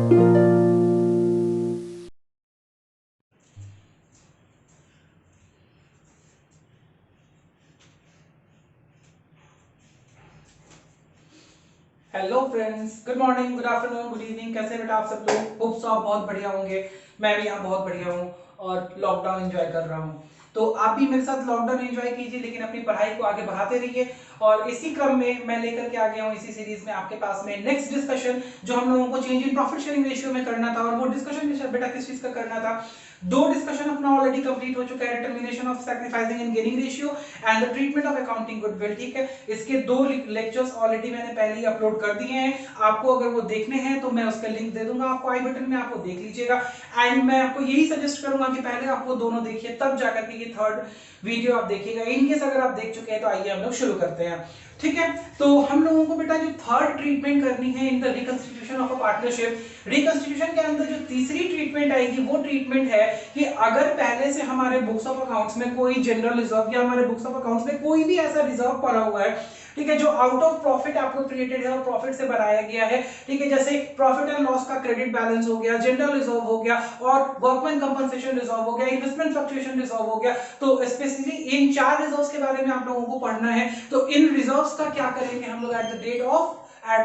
Hello friends, good morning, good afternoon, good evening. कैसे बेटा आप सब लोग? होप सो आप बहुत बढ़िया होंगे। मैं भी यहाँ बहुत बढ़िया हूँ और लॉकडाउन एंजॉय कर रहा हूँ। तो आप भी मेरे साथ लॉकडाउन एंजॉय कीजिए, लेकिन अपनी पढ़ाई को आगे बढ़ाते रहिए। और इसी क्रम में मैं लेकर के आ गया हूँ इसी सीरीज में आपके पास में नेक्स्ट डिस्कशन, जो हम लोगों को change in profit sharing ratio में करना था। और वो डिस्कशन बेटा किस चीज का करना था? दो डिस्कशन अपना ऑलरेडी कंप्लीट हो चुका है, determination of sacrificing and gaining ratio and the treatment of accounting goodwill. ठीक है, इसके दो लेक्चर्स ऑलरेडी मैंने पहले ही अपलोड कर दिए हैं। आपको अगर वो देखने हैं तो मैं उसका लिंक दे दूंगा आपको आई बटन में, आपको देख लीजिएगा। एंड मैं आपको यही सजेस्ट करूंगा कि पहले आप वो दोनों देखिए, तब जाकर के ये थर्ड वीडियो आप देखिएगा। इनकेस अगर आप देख चुके हैं तो आइए हम लोग शुरू करते हैं। ठीक है, तो हम लोगों को बेटा जो थर्ड ट्रीटमेंट करनी है in the reconstitution of a partnership, reconstitution के अंदर जो तीसरी ट्रीटमेंट आएगी वो ट्रीटमेंट है कि अगर पहले से हमारे बुक्स ऑफ अकाउंट्स में कोई जनरल रिजर्व या हमारे बुक्स ऑफ अकाउंट्स में कोई भी ऐसा रिजर्व पड़ा हुआ है, ठीक है, जो आउट ऑफ प्रॉफिट एप्रोप्रिएटेड है और प्रॉफिट से बनाया गया है। ठीक है, जैसे प्रॉफिट एंड लॉस का क्रेडिट बैलेंस हो गया, जनरल रिजर्व हो गया और वर्कमैन कंपनसेशन रिजर्व हो गया, इन्वेस्टमेंट फ्लक्चुएशन रिजर्व हो गया। तो स्पेशली इन चार रिजर्व्स के बारे में आप लोगों को पढ़ना है। तो इन रिजर्व्स का क्या करेंगे हम लोग at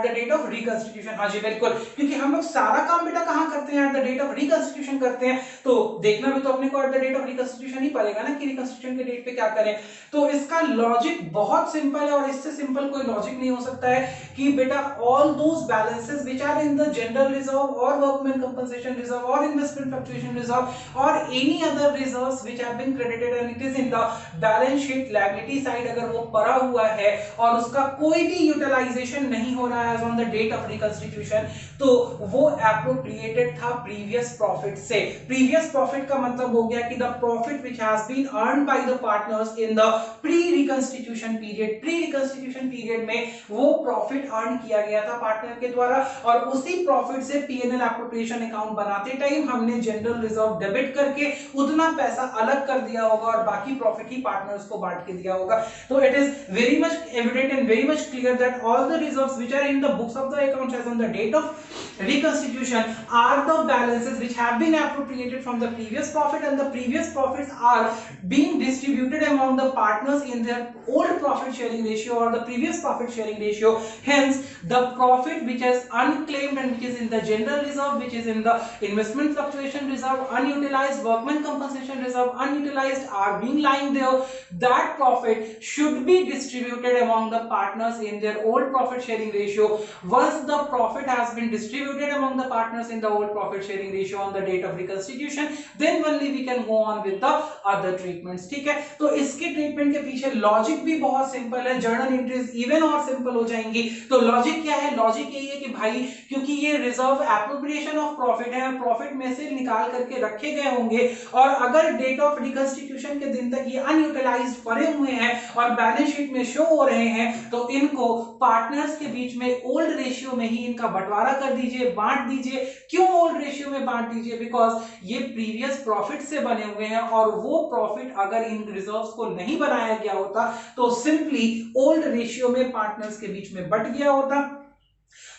the date of reconstitution. हाँ जी बिल्कुल, क्योंकि हम लोग सारा काम बेटा कहां करते हैं? At the date of reconstitution करते हैं। तो देखना भी तो अपने को at the date of reconstitution ही पड़ेगा ना कि रिकंस्टिट्यूशन के डेट पे क्या करें। तो इसका लॉजिक बहुत सिंपल है और इससे सिंपल कोई लॉजिक नहीं हो सकता है कि बेटा all those balances which are in the general reserve और वर्कमैन कंपनसेशन रिजर्व और इन्वेस्टमेंट फ्लक्चुएशन रिजर्व और any other reserves which have been credited and it is in the balance sheet liability side, अगर वो पड़ा हुआ है और उसका कोई भी यूटिलाइजेशन नहीं हो रहा है on the date of reconstitution, तो वो एप्रोप्रिएटेड था प्रीवियस प्रॉफिट से। प्रीवियस प्रॉफिट का मतलब हो गया कि the profit which has been earned by the partners in the pre reconstitution period. Pre reconstitution period में वो प्रॉफिट अर्न किया गया था पार्टनर के द्वारा और उसी प्रॉफिट से पीएनएल एप्रोप्रिएशन अकाउंट बनाते टाइम हमने जनरल रिजर्व डेबिट करके उतना पैसा अलग कर दिया होगा और बाकी प्रॉफिट ही पार्टनर्स को बांट के दिया होगा। तो it is very much evident and very much clear that all the reserves which are in the books of the accounts as on the date of reconstitution are the balances which have been appropriated from the previous profit, and the previous profits are being distributed among the partners in their old profit sharing ratio or the previous profit sharing ratio. Hence the profit which is unclaimed and which is in the general reserve, which is in the investment fluctuation reserve, unutilized workman compensation reserve, unutilized are being lying there. That profit should be distributed among the partners in their old profit sharing ratio. Once the profit has been distributed among the partners in the old profit sharing ratio on the date of reconstitution, then only we can go on with the other treatments. ठीक है, तो इसके treatment के पीछे logic भी बहुत simple है, journal entries even और सिंपल हो जाएंगी। तो लॉजिक क्या है? लॉजिक यही है कि भाई क्योंकि ये रिजर्व एप्रोप्रिएशन ऑफ प्रॉफिट है, प्रॉफिट में से निकाल करके रखे गए होंगे और अगर डेट ऑफ रिकंस्टिट्यूशन के दिन तक ये अनयूटिलाइज्ड पड़े हुए हैं और बैलेंस शीट में शो हो रहे हैं, तो इनको पार्टनर्स के बीच में ओल्ड रेशियो में ही इनका बंटवारा कर दीजिए, बांट दीजिए। क्यों ओल्ड रेशियो में बांट दीजिए? बिकॉज ये प्रीवियस प्रॉफिट से बने हुए हैं और वो प्रॉफिट अगर इन रिजर्व्स को नहीं बनाया गया होता तो सिंपली ओल्ड रेशियो में पार्टनर्स के बीच में बट गया होता।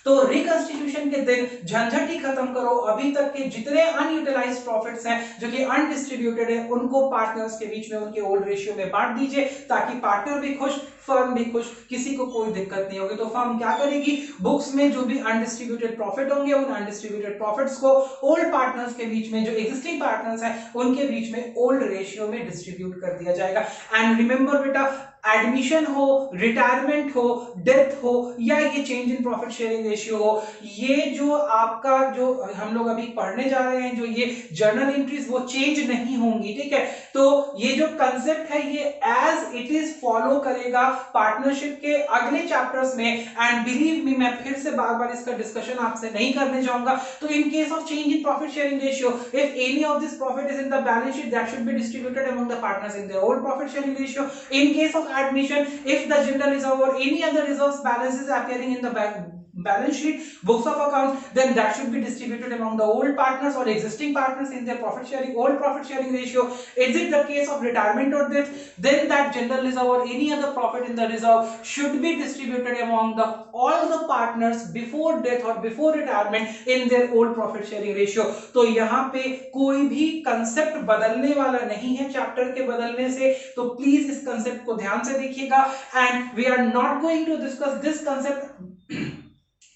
तो रिकंस्टिट्यूशन के दिन झंझट ही खत्म करो, अभी तक के जितने अनयूटिलाइज्ड प्रॉफिट्स हैं जो कि अनडिस्ट्रीब्यूटेड है उनको पार्टनर्स के बीच में उनके ओल्ड रेशियो में बांट दीजिए, ताकि पार्टनर भी खुश, फर्म भी खुश, किसी को कोई दिक्कत नहीं होगी। तो फर्म क्या करेगी? बुक्स में जो भी अनडिस्ट्रीब्यूटेड प्रॉफिट होंगे उन अनडिस्ट्रीब्यूटेड प्रॉफिट्स को ओल्ड पार्टनर्स के बीच में, जो एग्जिस्टिंग पार्टनर्स हैं उनके बीच में ओल्ड रेशियो में डिस्ट्रीब्यूट कर दिया जाएगा। एंड रिमेंबर बेटा, एडमिशन हो, रिटायरमेंट हो, डेथ हो या ये change in profit sharing ratio हो, ये जो आपका जो हम लोग अभी पढ़ने जा रहे हैं, जो ये जर्नल एंट्रीज वो चेंज नहीं होंगी। ठीक है, तो ये जो कंसेप्ट है ये एज इट इज फॉलो करेगा पार्टनरशिप के अगले चैप्टर्स में। एंड बिलीव मी, मैं फिर से बार बार इसका डिस्कशन आपसे नहीं करने जाऊंगा। तो in case of change in profit sharing ratio, if any of this profit is in the balance sheet, that should B distributed among the partners in their old profit sharing ratio. In case of admission, if the general reserve or any other reserves balance is appearing in the balance sheet, books of accounts, then that should be distributed among the old partners or existing partners in their profit sharing, old profit sharing ratio. Is it the case of retirement or death, then that general reserve or any other profit in the reserve should be distributed among the all the partners before death or before retirement in their old profit sharing ratio. तो यहाँ पे कोई भी concept बदलने वाला नहीं है chapter के बदलने से, तो प्लीज इस कंसेप्ट को ध्यान से देखिएगा, and we are not going to discuss this concept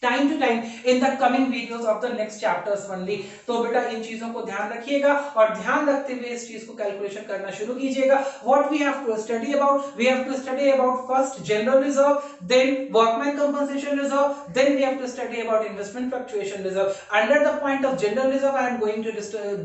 time to time in the coming videos of the next chapters only. तो बेटा इन चीजों को ध्यान रखिएगा और ध्यान रखते हुए इस चीज को कैलकुलेशन करना शुरू कीजिएगा। What we have to study about, we have to study about first general reserve, then workman compensation reserve, then we have to study about investment fluctuation reserve. Under the point of general reserve I am going to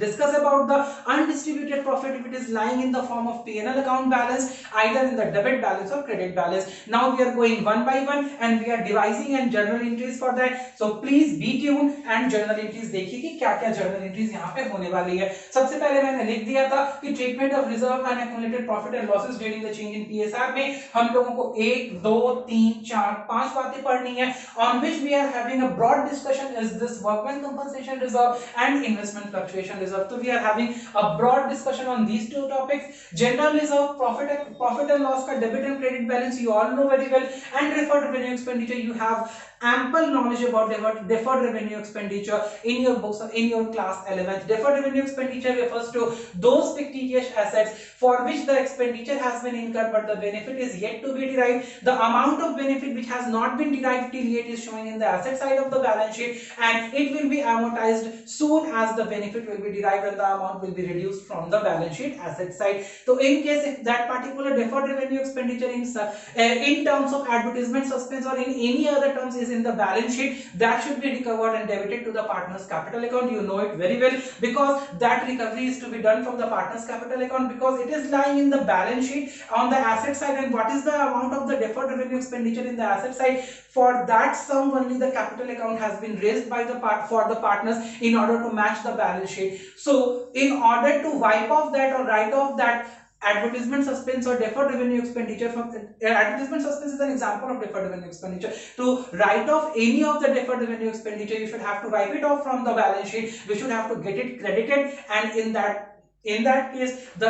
discuss about the undistributed profit if it is lying in the form of P&L account balance, either in the debit balance or credit balance. Now we are going one by one and we are devising and journal entries for that. So please be tuned and journal entries देखिए कि क्या-क्या journal entries यहाँ पे होने वाली है। सबसे पहले मैंने लिख दिया था कि treatment of reserve and accumulated profit and losses during the change in PSR में हम लोगों को 1 2 3 4 5 बातें पढ़नी है, on which we are having a broad discussion is this workman compensation reserve and investment fluctuation reserve. So we are having a broad discussion on these two topics. General reserve, profit and loss का debit and credit balance you all know very well, and deferred revenue expenditure you have ample knowledge about deferred revenue expenditure in your books in your class 11th. Deferred revenue expenditure refers to those fictitious assets for which the expenditure has been incurred but the benefit is yet to be derived. The amount of benefit which has not been derived till yet is showing in the asset side of the balance sheet, and it will be amortized soon as the benefit will be derived and the amount will be reduced from the balance sheet asset side. So in case if that particular deferred revenue expenditure in terms of advertisement suspense or in any other terms is in the balance sheet, that should be recovered and debited to the partner's capital account. You know it very well because that recovery is to be done from the partner's capital account because it is lying in the balance sheet on the asset side. And what is the amount of the deferred revenue expenditure in the asset side? For that sum only the capital account has been raised by the partners in order to match the balance sheet. So in order to wipe off that or write off that advertisement suspense or deferred revenue expenditure from advertisement suspense is an example of deferred revenue expenditure. To write off any of the deferred revenue expenditure, you should have to wipe it off from the balance sheet. We should have to get it credited, and in that case the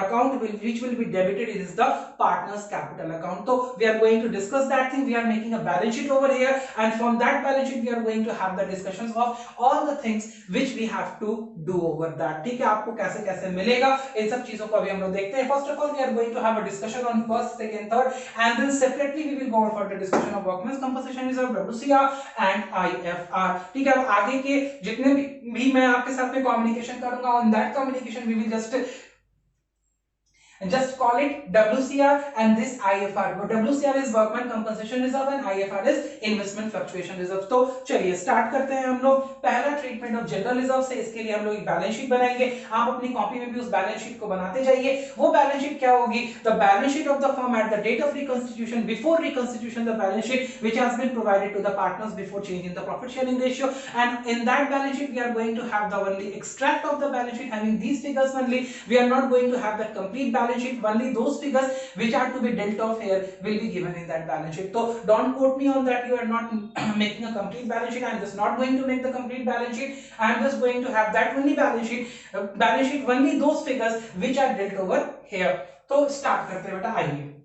account which will be debited is the partner's capital account. So we are going to discuss that thing. We are making a balance sheet over here, and from that balance sheet we are going to have the discussions of all the things which we have to do over that. ठीक है, आपको कैसे कैसे मिलेगा इन सब चीजों को अभी हम लोग देखते हैं. First of all we are going to have a discussion on first, second, third, and then separately we will go for the discussion of workman's compensation reserve, WCR and IFR. ठीक है, अब आगे के जितने भी मैं आपके साथ में कम्युनिकेशन करूंगा on that communication we will just call it WCR and this IFR. But WCR is workman compensation reserve and IFR is investment fluctuation reserve. तो चलिए स्टार्ट करते हैं हम लोग पहला ट्रीटमेंट ऑफ जनरल रिजर्व से. इसके लिए हम लोग एक बैलेंस शीट बनाएंगे. आप अपनी कॉपी में भी उस बैलेंस शीट को बनाते जाइए. वो बैलेंस शीट क्या होगी? The balance sheet of the firm at the date of reconstitution, before reconstitution the balance sheet which has been provided to the partners before change in the profit sharing ratio, and in that balance sheet we are going to have the only extract of the balance sheet having these figures only. We are not going to have the complete balance sheet. Only those figures which are to be dealt off here will be given in that balance sheet. So don't quote me on that. You are not making a complete balance sheet. I am just not going to make the complete balance sheet. I am just going to have that only balance sheet only those figures which are dealt over here. तो start करते हैं बेटा, आइए.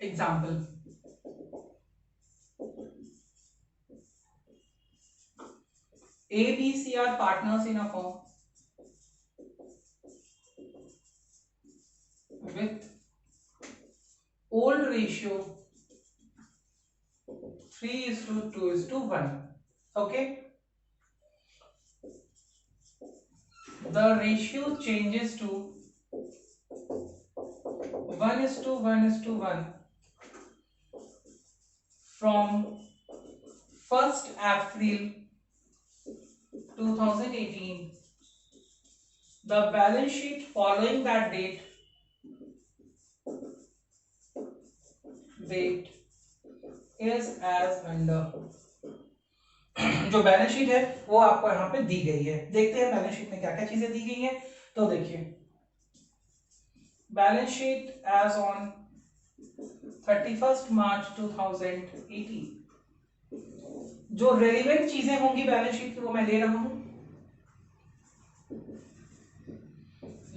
Example. A, B, C are partners in a firm with old ratio 3:2:1. Okay. The ratio changes to 1:1:1 from 1st April 2018 the balance sheet following that date is as under। जो balance sheet है वो आपको यहाँ पे दी गई है। देखते हैं बैलेंस शीट में क्या क्या चीजें दी गई हैं। तो देखिए बैलेंस शीट एज ऑन 31 मार्च 2018, जो रेलिवेंट चीजें होंगी बैलेंस शीट की वो मैं ले रहा हूं।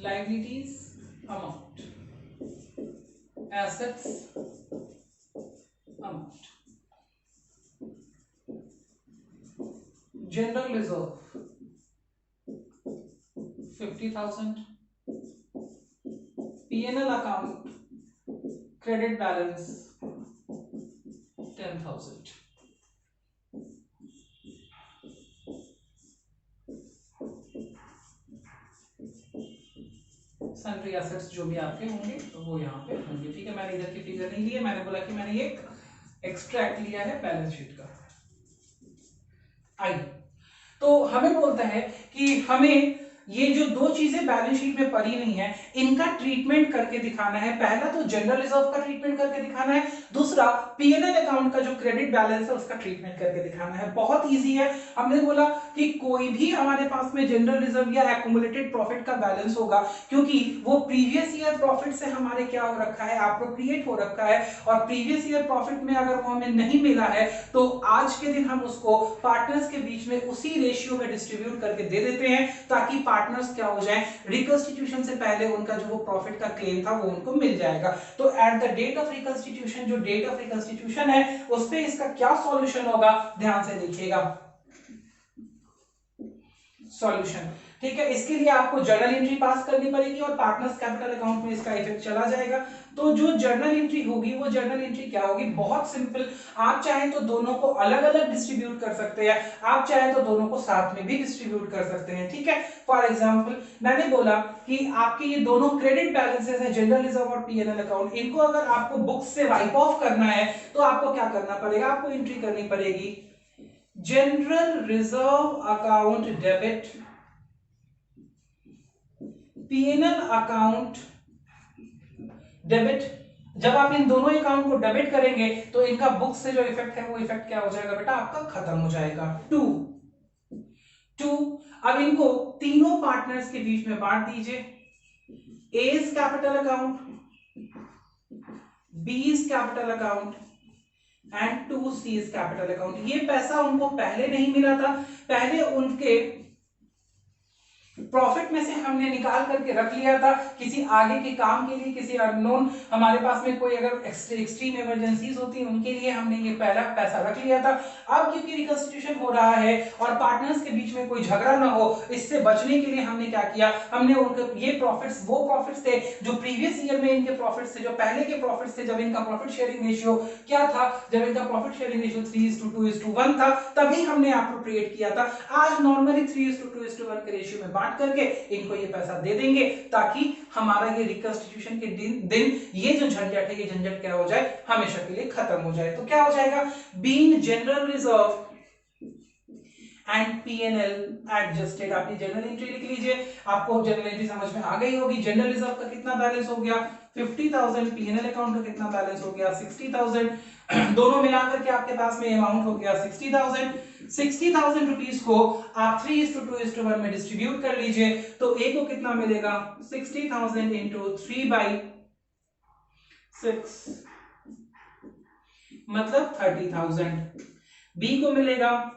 Liabilities amount, assets amount, general reserve 50,000, P&L account credit balance 10,000। Sundry assets जो भी आपके होंगे तो वो यहाँ पे होंगे। ठीक है, मैंने इधर की फिगर नहीं ली है, मैंने बोला कि मैंने एक एक्सट्रैक्ट लिया है बैलेंस शीट का। आई तो हमें बोलता है कि हमें ये जो दो चीजें बैलेंस शीट में पड़ी नहीं है इनका ट्रीटमेंट करके दिखाना है। पहला तो जनरल रिजर्व का ट्रीटमेंट करके दिखाना है, दूसरा P&L अकाउंट का जो क्रेडिट बैलेंस है उसका ट्रीटमेंट करके दिखाना है। बहुत इजी है। हमने बोला कि कोई भी हमारे पास में जनरल रिजर्व या एक्युमुलेटेड प्रॉफिट का बैलेंस होगा क्योंकि वो प्रीवियस ईयर प्रॉफिट से हमारे क्या हो रखा है, एप्रोप्रिएट हो रखा है, और प्रीवियस ईयर प्रॉफिट में अगर वो हमें नहीं मिला है तो आज के दिन हम उसको पार्टनर्स के बीच में उसी रेशियो में डिस्ट्रीब्यूट करके दे देते हैं ताकि पार्टनर्स क्या हो जाए, रिकंस्टिट्यूशन से पहले उनका जो वो प्रॉफिट का क्लेम था वो उनको मिल जाएगा। तो at the date of reconstitution, जो डेट ऑफ रिकंस्टिट्यूशन है उस पे इसका क्या सॉल्यूशन होगा, ध्यान से देखिएगा। सॉल्यूशन, ठीक है, इसके लिए आपको जर्नल एंट्री पास करनी पड़ेगी और पार्टनर्स कैपिटल अकाउंट में इसका इफेक्ट चला जाएगा। तो जो जर्नल एंट्री होगी वो जर्नल एंट्री क्या होगी, बहुत सिंपल। आप चाहें तो दोनों को अलग अलग डिस्ट्रीब्यूट कर सकते हैं, आप चाहें तो दोनों को साथ में भी डिस्ट्रीब्यूट कर सकते हैं। ठीक है, फॉर एग्जांपल मैंने बोला कि आपके ये दोनों क्रेडिट बैलेंसेस हैं, जनरल रिजर्व और P&L अकाउंट, इनको अगर आपको बुक्स से वाइप ऑफ करना है तो आपको क्या करना पड़ेगा, आपको एंट्री करनी पड़ेगी general reserve account debit, P&L account debit. जब आप इन दोनों अकाउंट को डेबिट करेंगे तो इनका बुक से जो इफेक्ट है वो इफेक्ट क्या हो जाएगा बेटा, आपका खत्म हो जाएगा। टू अब इनको तीनों पार्टनर्स के बीच में बांट दीजिए। A's capital account, B's capital account and 2C's capital account. ये पैसा उनको पहले नहीं मिला था, पहले उनके प्रॉफिट में से हमने निकाल करके रख लिया था किसी आगे के काम के लिए, किसी अननोन, हमारे पास में कोई अगर एक्सट्रीम इमरजेंसीज होती है उनके लिए हमने ये पहला पैसा रख लिया था। अब क्योंकि रिकंस्टिट्यूशन हो रहा है और पार्टनर्स के बीच में कोई झगड़ा ना हो, इससे बचने के लिए हमने क्या किया, हमने उनके ये प्रॉफिट्स, वो प्रॉफिट्स थे जो प्रीवियस ईयर में इनके प्रॉफिट्स थे, जो पहले के प्रॉफिट्स थे, जब इनका प्रॉफिट शेयरिंग रेशियो क्या था, जब इनका प्रॉफिट शेयरिंग रेशियो 3:2:1 था, तभी हमने एप्रोप्रिएट किया था। आज नॉर्मली 3:2:1 के रेशियो में बांट करके इनको ये पैसा दे देंगे ताकि हमारा ये रिकंस्टिट्यूशन के दिन ये जो झंझट है, ये झंझट क्या हो जाए, हमेशा के लिए खत्म हो जाए। तो क्या हो जाएगा, being general reserve and P&L adjusted. आप ये जनरल एंट्री लिख लीजिए, आपको जनरल एंट्री समझ में आ गई होगी। जनरल रिजर्व का कितना बैलेंस हो गया 50,000, P&L अकाउंट का कितना बैलेंस हो गया 60,000, दोनों मिलाकर के आपके पास में अमाउंट हो गया 60,000। 60,000 रुपीस को आप 3:2:1 में डिस्ट्रीब्यूट कर लीजिए तो ए को कितना मिलेगा, 60,000 इंटू 3/6 मतलब 30,000। बी को मिलेगा,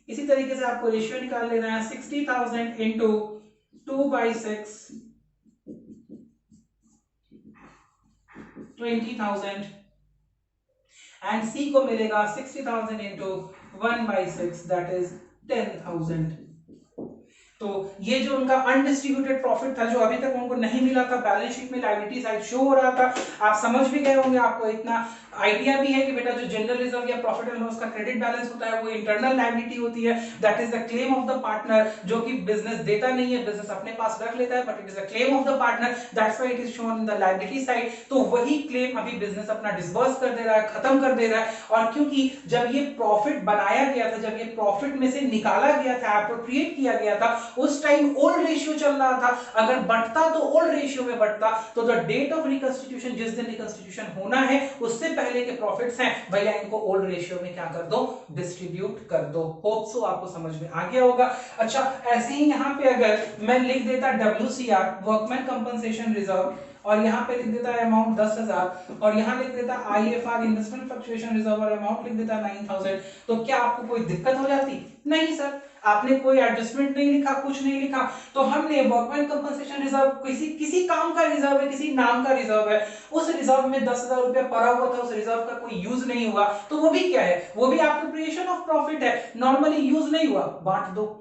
इसी तरीके से आपको रेशियो निकाल लेना है, 60,000 इंटू 2/6 20,000 एंड सी को मिलेगा 60,000 इंटू 1/6 दैट इज 10,000। तो ये जो उनका अनडिस्ट्रीब्यूटेड प्रॉफिट था जो अभी तक उनको नहीं मिला था, बैलेंस शीट में लायबिलिटी साइड शो हो रहा था, आप समझ भी गए होंगे, आपको इतना आइडिया भी है कि बेटा जो जनरल रिजर्व या प्रॉफिट एंड लॉस का क्रेडिट बैलेंस होता है वो इंटरनल लायबिलिटी होती है, that is the claim of the partner, जो कि बिजनेस देता नहीं है, बिजनेस अपने पास रख लेता है, but it is the claim of the partner, that's why it is shown in the liability side. तो वही क्लेम अभी बिजनेस अपना डिस्बर्स कर दे रहा है, खत्म कर दे रहा है, और क्योंकि जब ये प्रॉफिट बनाया गया था, जब ये प्रॉफिट में से निकाला गया था, एप्रोप्रिएट किया गया था, उस टाइम ओल्ड रेशियो चल रहा था, अगर बढ़ता तो ओल्ड रेशियो में बढ़ता, तो द डेट ऑफ रिकंस्टिट्यूशन, जिस दिन रिकंस्टिट्यूशन होना है उससे पहले के प्रॉफिट्स हैं भैया, इनको ओल्ड रेशियो में क्या कर दो, डिस्ट्रीब्यूट कर दो। होप सो आपको समझ में आ गया होगा। अच्छा, ऐसे ही यहाँ पे अगर मैं लिख देता WCR, वर्कमैन कंपनसेशन रिजर्व, और यहाँ पे लिख देता है अमाउंट 10,000, और यहाँ लिख देता IFR, इन्वेस्टमेंट फ्लक्चुएशन रिजर्व, और अमाउंट लिख देता 9,000, तो क्या आपको कोई दिक्कत हो जाती? नहीं सर, आपने कोई एडजस्टमेंट नहीं लिखा, कुछ नहीं लिखा, तो हमने वर्कमैन कंपनसेशन रिजर्व किसी काम का रिजर्व है, किसी नाम का रिजर्व है, उस रिजर्व में 10,000 रुपया पड़ा हुआ था, उस रिजर्व का कोई यूज नहीं हुआ, तो वो भी क्या है, वो भी एप्रोप्रिएशन ऑफ प्रॉफिट है, नॉर्मली यूज नहीं हुआ, बांट दो।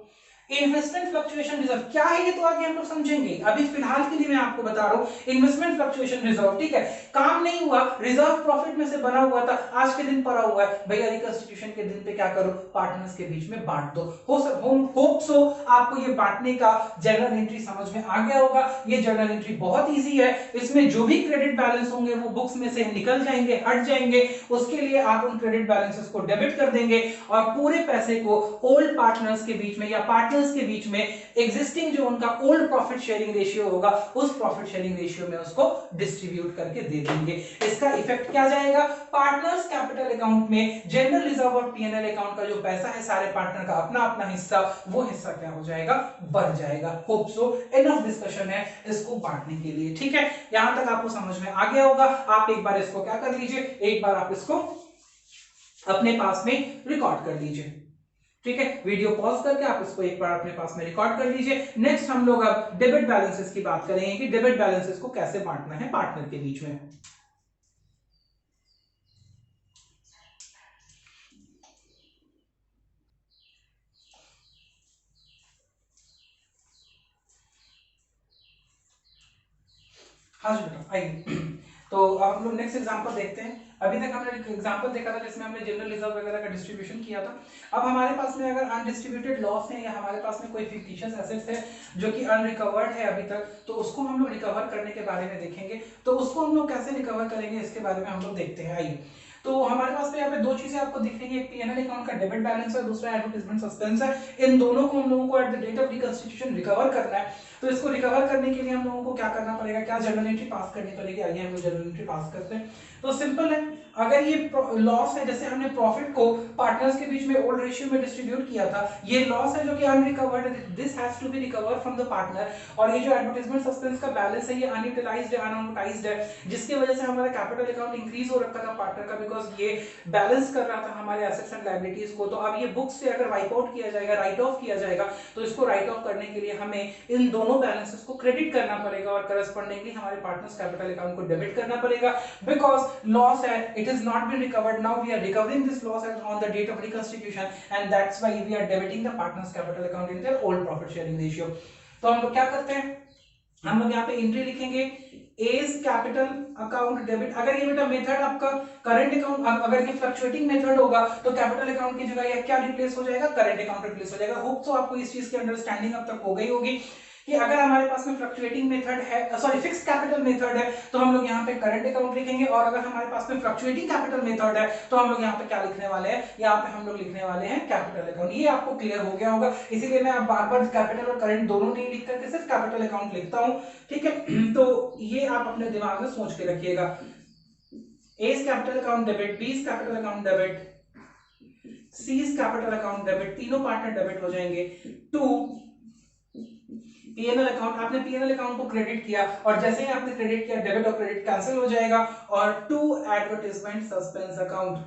इन्वेस्टमेंट फ्लक्चुएशन रिजर्व क्या है, ये तो आगे हम लोग समझेंगे, अभी फिलहाल के लिए मैं आपको बता रहा हूं इन्वेस्टमेंट फ्लक्चुएशन रिजर्व, ठीक है, काम नहीं हुआ, रिजर्व प्रॉफिट में से बना हुआ था, आज के दिन पड़ा हुआ है भैया, रिकंस्टिट्यूशन के दिन पे क्या करो, पार्टनर्स के बीच में बांट दो। होप सो आपको ये बांटने का जर्नल एंट्री समझ में आ गया होगा। ये जर्नल एंट्री बहुत ईजी है, इसमें जो भी क्रेडिट बैलेंस होंगे वो बुक्स में से निकल जाएंगे, हट जाएंगे, उसके लिए आप उन क्रेडिट बैलेंसेस को डेबिट कर देंगे और पूरे पैसे को ओल्ड पार्टनर्स के बीच में या पार्टनर्स के बीच में एग्जिस्टिंग जो उनका ओल्ड प्रॉफिट शेयरिंग रेशियो होगा, उस प्रॉफिट शेयरिंग रेशियो में उसको डिस्ट्रीब्यूट करके दे देंगे। इसका इफेक्ट क्या जाएगा, पार्टनर्स कैपिटल अकाउंट में जनरल रिजर्व और पीएनएल अकाउंट का जो पैसा है सारे पार्टनर का अपना अपना हिस्सा, वो हिस्सा क्या हो जाएगा, बढ़ जाएगा। होप सो एनफ डिस्कशन है इसको बांटने के लिए, ठीक है, यहां तक आपको समझ में आ गया होगा। आप एक बार इसको क्या कर लीजिए, एक बार आप इसको अपने पास में रिकॉर्ड कर लीजिए, ठीक है, वीडियो पॉज करके आप इसको एक बार अपने पास में रिकॉर्ड कर लीजिए। नेक्स्ट हम लोग अब डेबिट बैलेंसेस की बात करेंगे कि डेबिट बैलेंसेस को कैसे बांटना है पार्टनर के बीच में। हाँ जी बेटा, आइए। तो अब हम लोग नेक्स्ट एग्जांपल देखते हैं। अभी तक हमने एक एग्जांपल देखा था जिसमें हमने जनरल रिजर्व वगैरह का डिस्ट्रीब्यूशन किया था। अब हमारे पास में अगर अनडिस्ट्रीब्यूटेड लॉस है या हमारे पास में कोई फिक्टिशियस एसेट्स है जो कि अनरिकवर्ड है अभी तक, तो उसको हम लोग रिकवर करने के बारे में देखेंगे। तो उसको हम लोग कैसे रिकवर करेंगे इसके बारे में हम लोग देखते हैं, आइए। तो हमारे पास में यहाँ पे दो चीजें आपको दिख रही है, एक पीएनएल अकाउंट का डेबिट बैलेंस है, दूसरा एडवर्टाइजमेंट सस्पेंस है। इन दोनों को हम लोगों को at the date of reconstitution recover करना है। तो इसको रिकवर करने के लिए हम लोगों को क्या करना पड़ेगा, क्या जर्नल एंट्री पास करनी पड़ेगी, आइए हम लोग जर्नल एंट्री पास करते हैं। तो सिंपल है, अगर ये लॉस है, जैसे हमने प्रॉफिट को पार्टनर्स के बीच में ओल्ड रेशियो में डिस्ट्रीब्यूट किया था, ये लॉस है जो कि अनरिकवर्ड है, this has to be recovered from the partner. और ये जो एडवर्टाइजमेंट सस्पेंस का बैलेंस है ये अनयूटिलाइज्ड है, अनअमोर्टाइज्ड है, जिसकी वजह से हमारा कैपिटल अकाउंट इंक्रीज हो रखा था पार्टनर का, बिकॉज ये बैलेंस कर रहा था हमारे एसेट्स एंड लायबिलिटीज को। तो अब ये बुक से अगर वाइप आउट किया जाएगा, राइट ऑफ किया जाएगा, तो इसको राइट ऑफ करने के लिए हमें इन दोनों बैलेंसेस को क्रेडिट करना पड़ेगा और करस्पॉन्डिंगली हमारे पार्टनर्स कैपिटल अकाउंट को डेबिट करना पड़ेगा, बिकॉज लॉस है, it is not been recovered, now we are recovering this loss on the date of reconstitution and that's why we are debiting the partners capital account in their old profit sharing ratio. तो हम लोग क्या करते हैं, हम लोग यहाँ पे एंट्री लिखेंगे एज कैपिटल अकाउंट डेबिट। अगर ये बेटा मेथड आपका करंट अकाउंट, अगर ये फ्लक्चुएटिंग मेथड होगा तो कैपिटल अकाउंट की जगह ये क्या रिप्लेस हो जाएगा, करंट अकाउंट रिप्लेस हो जाएगा। होप तो आपको इस चीज की अंडरस्टैंडिंग अब तक हो गई होगी कि अगर हमारे पास में फ्लक्चुएटिंग मेथड है, सॉरी फिक्स्ड कैपिटल मेथड है, तो हम लोग यहाँ पे करंट अकाउंट लिखेंगे, और अगर हमारे पास में फ्लक्चुएटिंग कैपिटल मेथड है तो हम लोग यहाँ पे क्या लिखने वाले हैं, यहाँ पे हम लोग लिखने वाले हैं कैपिटल अकाउंट। ये आपको क्लियर हो गया होगा, इसीलिए मैं बार बार कैपिटल और करंट दोनों नहीं लिख करके सिर्फ कैपिटल अकाउंट लिखता हूँ, ठीक है। तो ये आप अपने दिमाग में सोच के रखिएगा, A capital account debit, B capital account debit, C capital account debit, तीनों पार्टनर डेबिट हो जाएंगे। टू पीएनएल अकाउंट, आपने पीएनएल अकाउंट को क्रेडिट किया और जैसे ही आपने क्रेडिट किया डेबिट और क्रेडिट कैंसिल हो जाएगा। और to advertisement suspense account,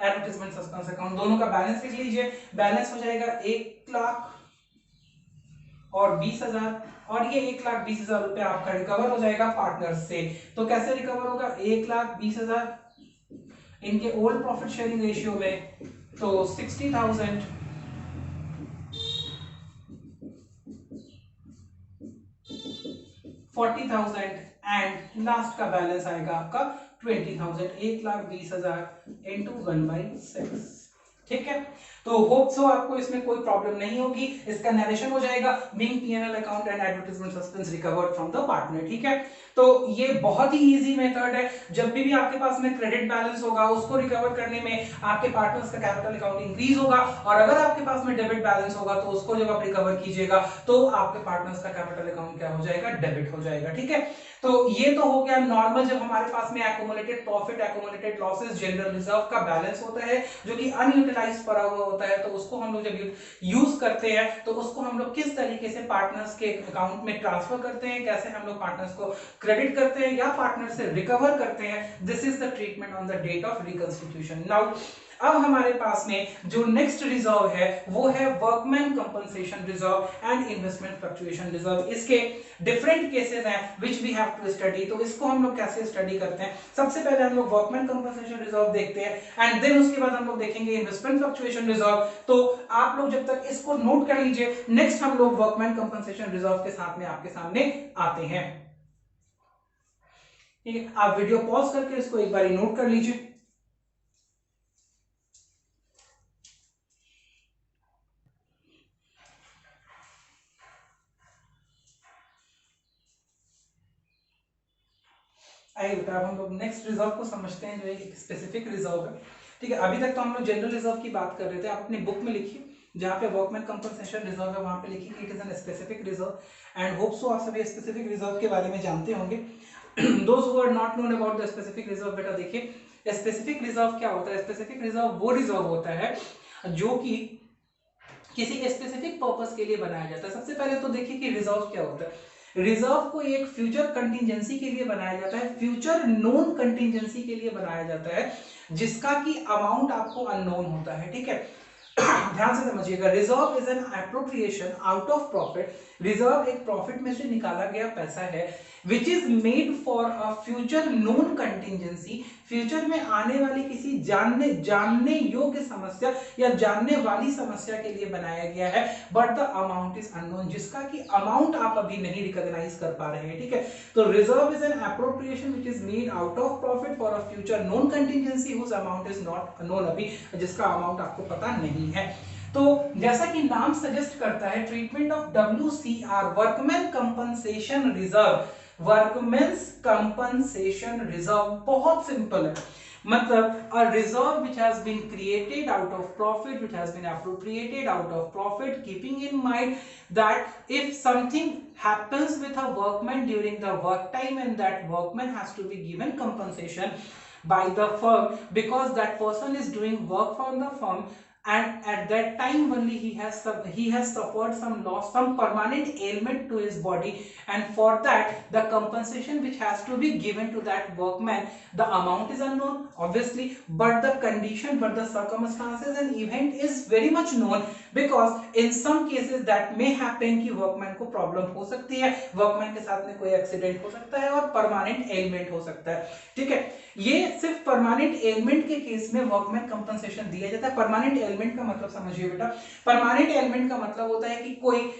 advertisement suspense account दोनों का बैलेंस लिख लीजिए। बैलेंस हो जाएगा 1,00,000 और 20,000, और ये 1,20,000 रुपया आपका रिकवर हो जाएगा पार्टनर से। तो कैसे रिकवर होगा, 1,20,000 इनके ओल्ड प्रॉफिट शेयरिंग रेशियो में, तो 60,000 40,000 एंड लास्ट का बैलेंस आएगा आपका 20,000, 1,20,000 इंटू 1/6, ठीक है, तो होप सो आपको इसमें कोई प्रॉब्लम नहीं होगी। इसका नरेशन हो जाएगा, being PNL account and advertisement suspense recovered from the partner. ठीक है, तो ये बहुत ही इजी मेथड है। जब भी आपके पास में क्रेडिट बैलेंस होगा उसको रिकवर करने में आपके पार्टनर्स का कैपिटल अकाउंट इंक्रीज होगा, और अगर आपके पास में डेबिट बैलेंस होगा तो उसको जब आप रिकवर कीजिएगा तो आपके पार्टनर्स का कैपिटल अकाउंट क्या हो जाएगा, डेबिट हो जाएगा। ठीक है, तो ये तो हो गया नॉर्मल, जब हमारे पास में accumulated profit, accumulated losses, general reserve का बैलेंस होता है जो कि अनयूटिलाइज्ड पड़ा हुआ होता है, तो उसको हम लोग जब यूज करते हैं तो उसको हम लोग किस तरीके से पार्टनर्स के अकाउंट में ट्रांसफर करते हैं, कैसे हम लोग पार्टनर्स को क्रेडिट करते हैं या पार्टनर से रिकवर करते हैं, this is the treatment on the date of reconstitution. Now अब हमारे पास में जो नेक्स्ट रिजर्व है वो है workman compensation reserve and investment fluctuation reserve. इसके डिफरेंट केसेस हैं which we have to study. तो इसको हम लोग कैसे स्टडी करते हैं, सबसे पहले हम लोग वर्कमैन कंपनसेशन रिजर्व देखते हैं एंड देन उसके बाद हम लोग देखेंगे इन्वेस्टमेंट फ्लक्चुएशन रिजर्व। तो आप लोग जब तक इसको नोट कर लीजिए, नेक्स्ट हम लोग वर्कमैन कंपनसेशन रिजर्व के साथ में आपके सामने आते हैं। ठीक है, आप वीडियो पॉज करके इसको एक बार नोट कर लीजिए। आइए बेटा, अब हम लोग नेक्स्ट रिजर्व को समझते हैं जो एक स्पेसिफिक रिजर्व है। ठीक है, अभी तक तो हम लोग जनरल रिजर्व की बात कर रहे थे। आप अपनी बुक में लिखिए, जहाँ पे वर्कमैन कंपनसेशन रिजर्व है वहां पे लिखिए कि it is an specific reserve and hope so आप सभी स्पेसिफिक रिजर्व के बारे में जानते होंगे। Those who are not known about the specific reserve, बेटा देखिए स्पेसिफिक रिजर्व क्या होता है। स्पेसिफिक रिजर्व वो रिजर्व होता है जो कि किसी स्पेसिफिक पर्पस के लिए बनाया जाता है। सबसे पहले तो देखिए कि रिजर्व क्या होता है। रिजर्व को एक फ्यूचर कंटिजेंसी के लिए बनाया जाता है, फ्यूचर नोन कंटिजेंसी के लिए बनाया जाता है, जिसका की अमाउंट आपको अननोन होता है। ठीक है, ध्यान से समझिएगा। Reserve is an appropriation out of profit. Reserve एक प्रॉफिट में से निकाला गया पैसा है विच is made for a future known contingency. Future में आने वाली किसी जानने योग्य समस्या या जानने वाली समस्या के लिए बनाया गया है, but the amount is unknown, जिसका कि अमाउंट आप अभी नहीं रिकॉग्नाइज कर पा रहे हैं। ठीक है, तो reserve is an appropriation which is made out of profit for a future known contingency whose amount is not known, अभी जिसका अमाउंट आपको पता नहीं है। तो जैसा कि नाम सजेस्ट करता है, treatment of WCR workman compensation reserve, workmen's compensation reserve बहुत सिंपल है। मतलब a reserve which has been created out of profit, which has been appropriated out of profit, keeping in mind that if something happens with a workman during the work time and that workman has to be given compensation by the firm because that person is doing work for the firm, and at that time only he has suffered some loss, some permanent ailment to his body, and for that the compensation which has to be given to that workman, the amount is unknown obviously, but the condition, but the circumstances and event is very much known, because in some cases that may happen कि workman को problem हो सकती है, workman के साथ में कोई accident हो सकता है और permanent ailment हो सकता है। ठीक है, ये सिर्फ परमानेंट एलिमेंट के केस में वर्कमैन कंपनसेशन दिया जाता है। परमानेंट एलिमेंट का मतलब समझिए बेटा, परमानेंट एलिमेंट का मतलब होता है कि कोई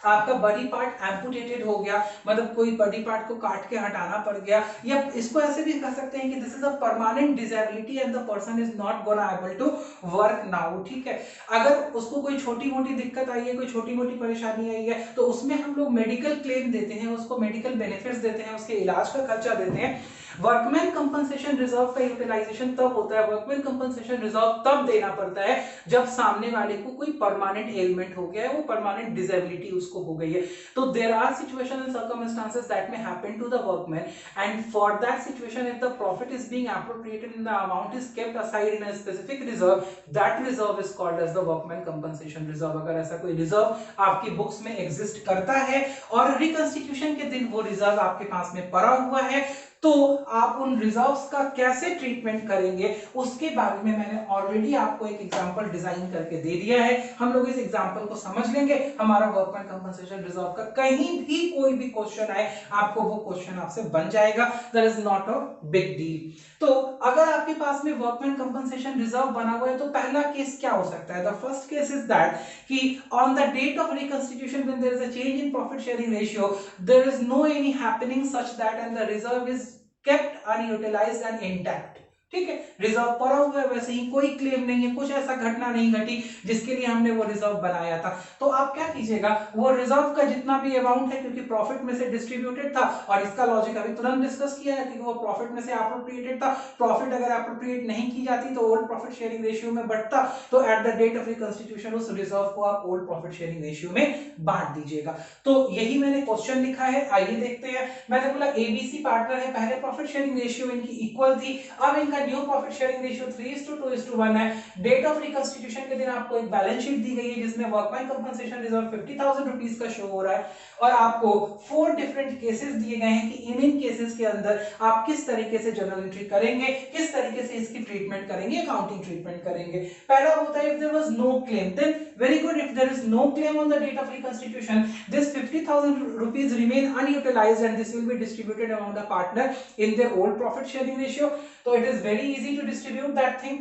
आपका बॉडी पार्ट एम्पुटेटेड हो गया, मतलब कोई बॉडी पार्ट को काट के हटाना पड़ गया, या इसको ऐसे भी कह सकते हैं कि this is a permanent disability and the person is not gonna able to work now. ठीक है, अगर उसको कोई छोटी मोटी दिक्कत आई है, कोई छोटी मोटी परेशानी आई है, तो उसमें हम लोग मेडिकल क्लेम देते हैं, उसको मेडिकल बेनिफिट्स देते हैं, उसके इलाज का खर्चा देते हैं। वर्कमैन कंपनसेशन रिजर्व का यूटिलाइजेशन तब होता है, वर्कमैन कंपनसेशन रिजर्व तब देना पड़ता है जब सामने वाले को कोई परमानेंट एलिमेंट हो गया है, वो परमानेंट डिसेबिलिटी उसको हो गई है। तो there are situation and circumstances that may happen to the workman, and for that situation if the profit is being appropriated and the amount is kept aside in a specific reserve, that reserve is called as the workman compensation reserve. अगर ऐसा कोई reserve आपकी books में exist करता है और reconstitution के दिन वो रिजर्व आपके पास में पड़ा हुआ है, तो आप उन रिजर्व्स का कैसे ट्रीटमेंट करेंगे उसके बारे में मैंने ऑलरेडी आपको एक एग्जांपल डिजाइन करके दे दिया है। हम लोग इस एग्जांपल को समझ लेंगे, हमारा वर्कमैन कंपनसेशन रिजर्व का कहीं भी कोई भी क्वेश्चन आए आपको वो क्वेश्चन आपसे बन जाएगा, that is not a big deal. तो अगर आपके पास में वर्कमैन कंपनसेशन रिजर्व बना हुआ है तो पहला केस क्या हो सकता है? The first case is that कि on the date of reconstitution when there is a change in profit sharing ratio, there is no any happening such that and the reserve is kept unutilized and intact. ठीक है, reserve पड़ा हुआ है वैसे ही, कोई claim नहीं है, कुछ ऐसा घटना नहीं घटी जिसके लिए हमने वो रिजर्व बनाया था। तो आप क्या कीजिएगा, वो रिजर्व का जितना भी अमाउंट है, क्योंकि प्रॉफिट में से डिस्ट्रीब्यूटेड था, और इसका लॉजिक अभी तुरंत डिस्कस किया है कि वो प्रॉफिट में से अप्रोप्रिएटेड था, प्रॉफिट अगर अप्रोप्रिएट नहीं की जाती तो ओल्ड प्रॉफिट शेयरिंग रेशियो में बढ़ता, तो at the date of reconstitution उस रिजर्व को आप ओल्ड प्रॉफिट शेयरिंग रेशियो में बांट दीजिएगा। तो यही मैंने क्वेश्चन लिखा है, आइए देखते हैं। मैंने बोला एबीसी पार्टनर है, पहले प्रॉफिट शेयरिंग रेशियो इनकी इक्वल थी, अब इनका न्यू प्रॉफिट शेयरिंग रेशियो 3:2:1 है। डेट ऑफ रिकंस्टिट्यूशन के दिन आपको एक बैलेंस शीट दी गई है जिसमें वर्कमैन कंपनसेशन रिजर्व 50,000 रुपीस का शो हो रहा है, और आपको 4 डिफरेंट केसेस दिए गए हैं कि इन केसेस के अंदर आप किस तरीके से जर्नल एंट्री करेंगे, किस तरीके से इसकी ट्रीटमेंट करेंगे, अकाउंटिंग ट्रीटमेंट करेंगे। पहला होता है if there was no claim, then very good, if there is no claim on the date of reconstitution, this 50,000 rupees remain unutilized and this will be distributed among the partner in their old profit sharing ratio. So it is very easy to distribute that thing.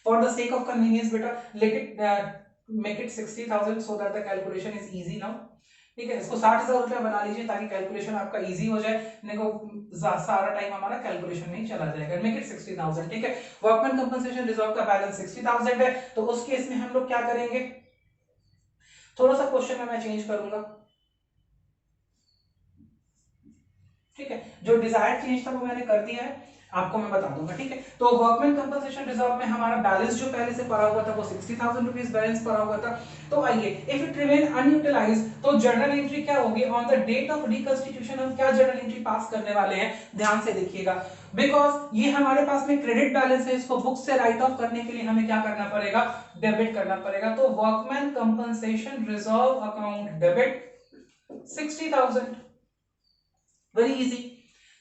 For the sake of convenience, beta, make it 60,000 so that the calculation is easy now. ठीक है, इसको 60,000 रुपया बना लीजिए ताकि calculation आपका easy हो जाए, नहीं तो सारा टाइम हमारा कैलकुलेशन में ही चला जाएगा। मेक इट 60,000, ठीक है। वर्कमैन कंपनसेशन रिजर्व का बैलेंस 60,000 है, तो उस केस में हम लोग क्या करेंगे, थोड़ा सा क्वेश्चन में मैं चेंज करूंगा, ठीक है। जो डिजायर्ड चेंज था वो मैंने कर दिया है, आपको मैं बता दूंगा, ठीक है। तो वर्कमैन कंपनसेशन रिजर्व में हमारा बैलेंस जो पहले से पड़ा हुआ था वो 60,000 रुपीस बैलेंस पड़ा हुआ था। तो आइए, इफ इट रिमेन अनयूटिलाइज्ड, तो जर्नल एंट्री क्या होगी on the date of reconstitution, हम क्या जर्नल एंट्री पास करने वाले हैं, ध्यान से देखिएगा, बिकॉज ये हमारे पास में क्रेडिट बैलेंस है, इसको बुक से राइट ऑफ करने के लिए हमें क्या करना पड़ेगा, डेबिट करना पड़ेगा। तो workman compensation reserve account debit 60,000, very easy,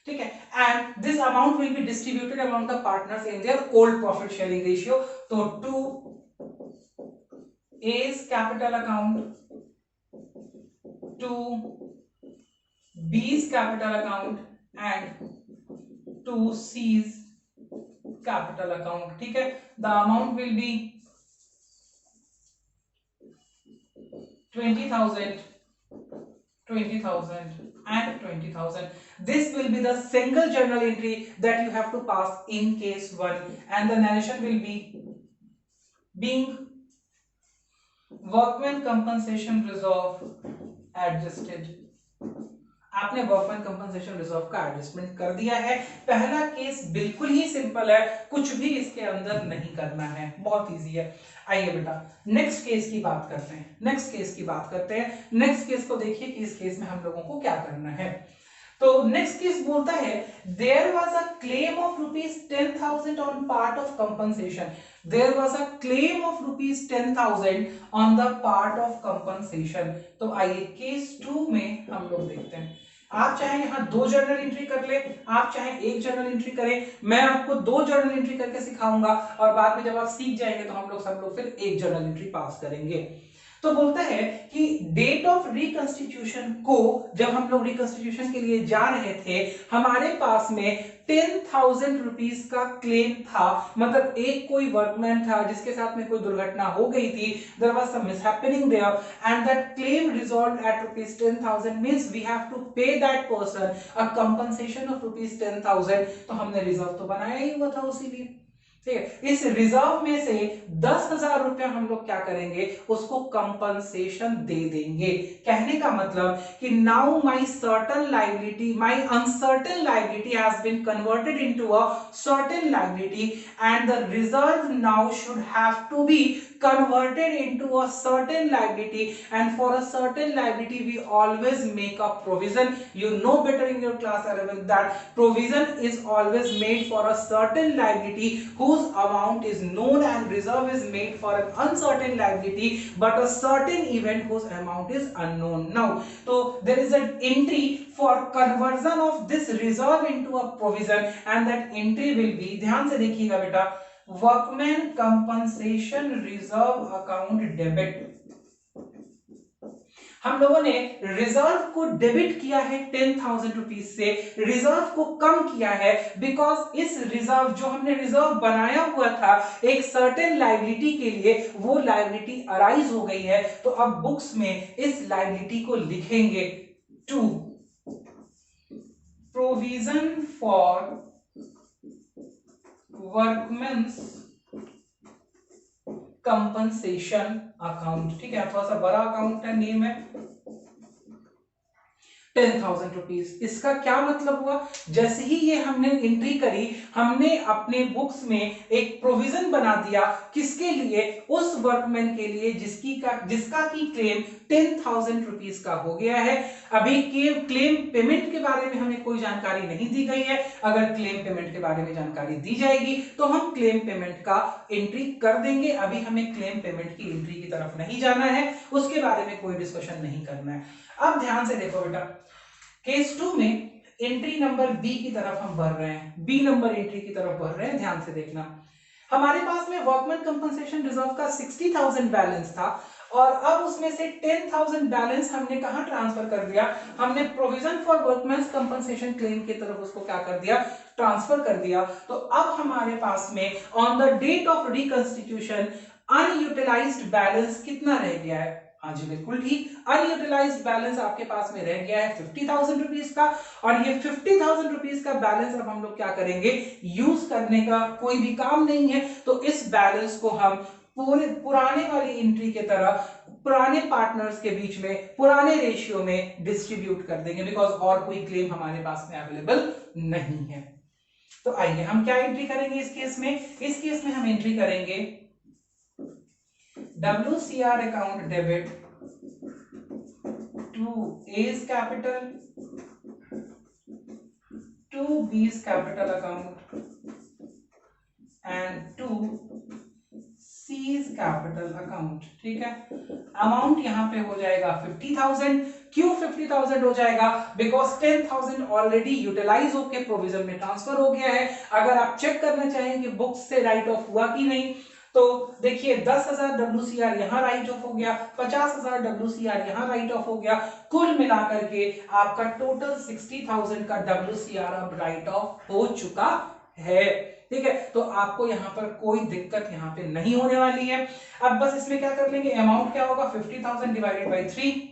ठीक है। And this amount will be distributed among the partners in their old profit sharing ratio. तो to A's capital account, to B's capital account and to C's capital account, ठीक है। The amount will be 20,000 and 20,000. This will be the single journal entry that you have to pass in case 1, and the narration will be being workman compensation reserve adjusted. आपने workman compensation reserve का adjustment कर दिया है। पहला case बिल्कुल ही simple है, कुछ भी इसके अंदर नहीं करना है, बहुत इजी है। आइए बेटा नेक्स्ट केस की बात करते हैं, नेक्स्ट केस को देखिए कि इस केस में हम लोगों को क्या करना है। तो नेक्स्ट केस बोलता है there was a claim of ₹10,000 on part of compensation, there was a claim of ₹10,000 on the part of compensation. तो आइए केस 2 में हम लोग देखते हैं। आप चाहे यहां 2 जर्नल एंट्री कर ले, आप चाहे 1 जर्नल एंट्री करें, मैं आपको 2 जर्नल एंट्री करके सिखाऊंगा, और बाद में जब आप सीख जाएंगे तो हम लोग सब लोग फिर 1 जर्नल एंट्री पास करेंगे। तो बोलता है कि डेट ऑफ रिकंस्टिट्यूशन को, जब हम लोग रिकंस्टिट्यूशन के लिए जा रहे थे, हमारे पास में 10,000 रुपीस का क्लेम था, मतलब एक कोई वर्कमैन था जिसके साथ में कोई दुर्घटना हो गई थी, there was some mishappening there and that claim resolved at ₹10,000, means we have to pay that person a compensation of ₹10,000। तो हमने रिजर्व तो बनाया ही हुआ था उसी लिए, ठीक है। इस रिजर्व में से 10,000 रुपया हम लोग क्या करेंगे, उसको कंपनसेशन दे देंगे। कहने का मतलब कि now my certain liability, my uncertain liability has been converted into a certain liability and the reserve now should have to be converted into a certain liability, and for a certain liability we always make a provision. You know better in your class 11 that provision is always made for a certain liability whose amount is known, and reserve is made for an uncertain liability but a certain event whose amount is unknown. Now so there is an entry for conversion of this reserve into a provision, and that entry will be, ध्यान से देखिएगा बेटा, workman compensation reserve account debit. हम लोगों ने reserve को debit किया है 10,000 रुपीज से, रिजर्व को कम किया है बिकॉज इस रिजर्व, जो हमने रिजर्व बनाया हुआ था एक सर्टेन लायबिलिटी के लिए, वो लायबिलिटी अराइज हो गई है। तो अब बुक्स में इस लायबिलिटी को लिखेंगे to provision for workmen's compensation account. ठीक है, थोड़ा सा बड़ा अकाउंट है, नेम है 10,000 रुपीज। इसका क्या मतलब हुआ, जैसे ही ये हमने एंट्री करी, हमने अपने बुक्स में एक प्रोविजन बना दिया, किसके लिए, उस वर्कमैन के लिए जिसका की क्लेम 10,000 रुपीज का हो गया है। अभी क्लेम पेमेंट के बारे में हमें कोई जानकारी नहीं दी गई है। अगर क्लेम पेमेंट के बारे में जानकारी दी जाएगी तो हम क्लेम पेमेंट का एंट्री कर देंगे। अभी हमें क्लेम पेमेंट की एंट्री की तरफ नहीं जाना है, उसके बारे में कोई डिस्कशन नहीं करना है। अब ध्यान से देखो बेटा, केस 2 में एंट्री नंबर बी की तरफ हम बढ़ रहे हैं, बी नंबर एंट्री की तरफ बढ़ रहे हैं। ध्यान से देखना, हमारे पास में वर्कमैन कंपनसेशन रिजर्व का 60,000 बैलेंस था और अब उसमें से 10,000 बैलेंस हमने कहां ट्रांसफर कर दिया, हमने provision for workman compensation claim की तरफ उसको क्या कर दिया, ट्रांसफर कर दिया। तो अब हमारे पास में on the date of reconstitution unutilized balance कितना रह गया है। हाँ जी बिल्कुल ठीक, अनयूटिलाइज्ड बैलेंस आपके पास में रह गया है 50,000 रुपीज का, और ये 50,000 रुपीज का बैलेंस अब हम लोग क्या करेंगे, यूज करने का कोई भी काम नहीं है। तो इस बैलेंस को हम पूरे पुराने वाली एंट्री के तरह पुराने पार्टनर्स के बीच में पुराने रेशियो में डिस्ट्रीब्यूट कर देंगे, बिकॉज और कोई क्लेम हमारे पास में अवेलेबल नहीं है। तो आइए हम क्या एंट्री करेंगे इस केस में, इस केस में हम एंट्री करेंगे WCR account debit to A's capital to B's capital account and to C's capital account। ठीक है, अमाउंट यहां पे हो जाएगा 50,000। क्यों 50,000 हो जाएगा, बिकॉज 10,000 ऑलरेडी यूटिलाइज होके प्रोविजन में ट्रांसफर हो गया है। अगर आप चेक करना चाहें कि बुक्स से राइट ऑफ हुआ कि नहीं, तो देखिए 10,000 WCR यहां राइट ऑफ हो गया, 50,000 WCR यहां राइट ऑफ हो गया, कुल मिलाकर के आपका टोटल 60,000 का WCR अब राइट ऑफ हो चुका है। ठीक है, तो आपको यहां पर कोई दिक्कत यहां पे नहीं होने वाली है। अब बस इसमें क्या कर लेंगे, अमाउंट क्या होगा 50,000 डिवाइडेड बाई 3।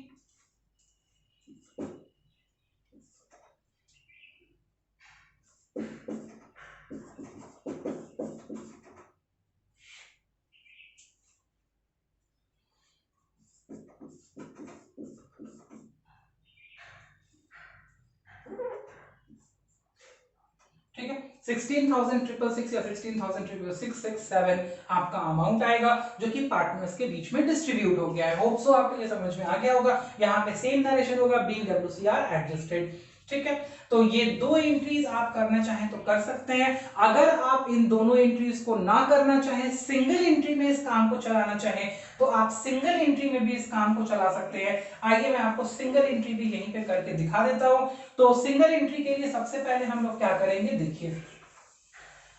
ठीक है, 16,666 या 16,667 आपका अमाउंट आएगा, जो कि पार्टनर्स के बीच में डिस्ट्रीब्यूट हो गया है। होप सो आपको ये समझ में आ गया होगा। यहाँ पे सेम नरेशन होगा, बीइंग WCR एडजस्टेड। ठीक है, तो ये दो एंट्रीज आप करना चाहें तो कर सकते हैं। अगर आप इन दोनों एंट्रीज को ना करना चाहें, सिंगल एंट्री में इस काम को चलाना चाहें, तो आप सिंगल एंट्री में भी इस काम को चला सकते हैं। आइए मैं आपको सिंगल एंट्री भी यहीं पे करके दिखा देता हूं। तो सिंगल एंट्री के लिए सबसे पहले हम लोग क्या करेंगे, देखिए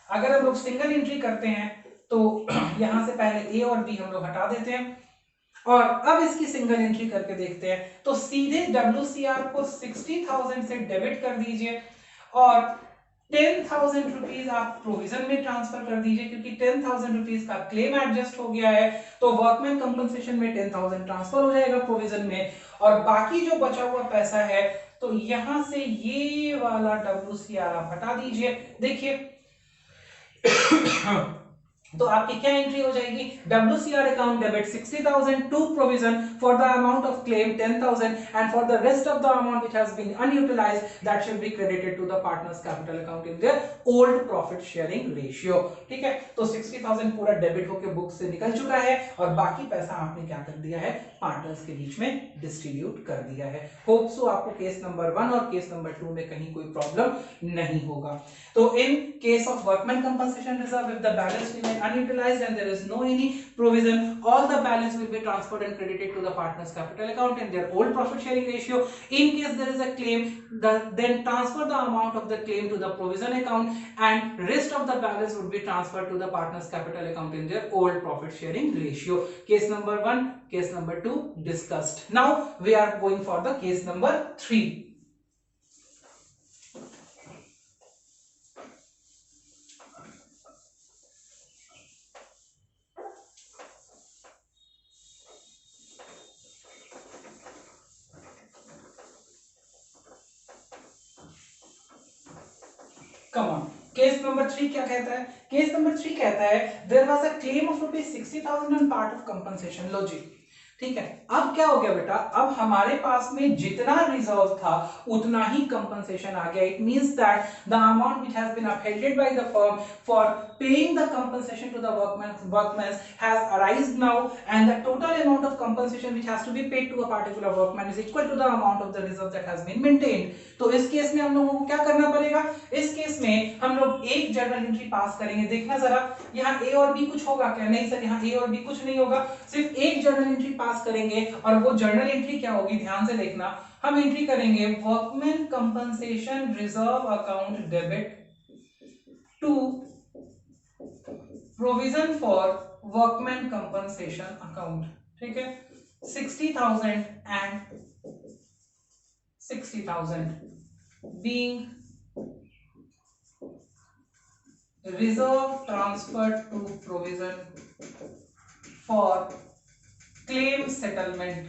अगर हम लोग सिंगल एंट्री करते हैं तो यहां से पहले ए और बी हम लोग हटा देते हैं और अब इसकी सिंगल एंट्री करके देखते हैं। तो सीधे WCR को 60,000 से डेबिट कर दीजिए और 10,000 रुपीज आप प्रोविजन में ट्रांसफर कर दीजिए, क्योंकि 10,000 रुपीज का क्लेम एडजस्ट हो गया है। तो वर्कमैन कंपनसेशन में 10,000 ट्रांसफर हो जाएगा प्रोविजन में, और बाकी जो बचा हुआ पैसा है तो यहां से ये वाला WCR आप हटा दीजिए। देखिए तो आपकी क्या एंट्री हो जाएगी, WCR account debit 60,000 to provision for the amount of claim 10,000 and for the rest of the amount which has been unutilized that should be credited to the partners capital account in their old profit sharing ratio. ठीक है, तो 60,000 पूरा debit होकर book से निकल चुका है और बाकी पैसा आपने क्या कर दिया है, पार्टनर्स के बीच में डिस्ट्रीब्यूट कर दिया है। होप सो आपको केस नंबर 1 और केस नंबर 2 में कहीं कोई प्रॉब्लम नहीं होगा। तो in case of workman compensation reserve, if the balance remain unutilized and there is no any provision, all the balance will be transferred and credited to the partners capital account in their old profit sharing ratio. In case there is a claim, then transfer the amount of the claim to the provision account and rest of the balance would be transferred to the partners capital account in their old profit sharing ratio. Case number 1, case number 2 discussed. Now we are going for the case number 3. Come on, case number 3 क्या कहता है? Case number 3 कहता है there was a claim of ₹60,000 on part of compensation. लो जी, ठीक है। अब क्या हो गया बेटा, अब हमारे पास में जितना रिजर्व था उतना ही कंपनसेशन आ गया। It means that the amount which has been upheld by the firm for paying the compensation to the workman has arised now, and the total amount of compensation which has to be paid to a particular workman is equal to the amount of the reserve that has been maintained. तो इस case में हम लोगों को क्या करना पड़ेगा? इस केस में हम लोग एक जर्नल एंट्री पास करेंगे। देखना जरा, यहाँ ए और बी कुछ होगा क्या? नहीं सर, यहाँ ए और बी कुछ नहीं होगा, सिर्फ एक जर्नल एंट्री पास करेंगे। और वो जर्नल एंट्री क्या होगी, ध्यान से देखना, हम एंट्री करेंगे workman compensation reserve account debit to provision for workman compensation account. ठीक है, 60,000 and 60,000 being reserve transferred to provision for claim settlement।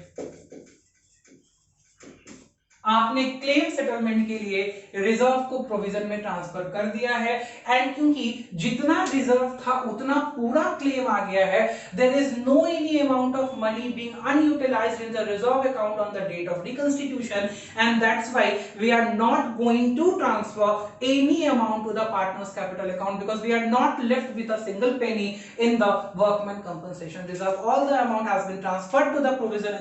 आपने क्लेम सेटलमेंट के लिए रिजर्व को प्रोविजन में ट्रांसफर कर दिया है, एंड क्योंकि जितना रिजर्व था उतना पूरा क्लेम आ गया है, there is no any amount of money being unutilized in the reserve account on the date of reconstitution, and that's why we are not going to transfer any amount to the partners capital account because we are not left with a single penny in the workman compensation reserve. All the amount has been transferred to the provision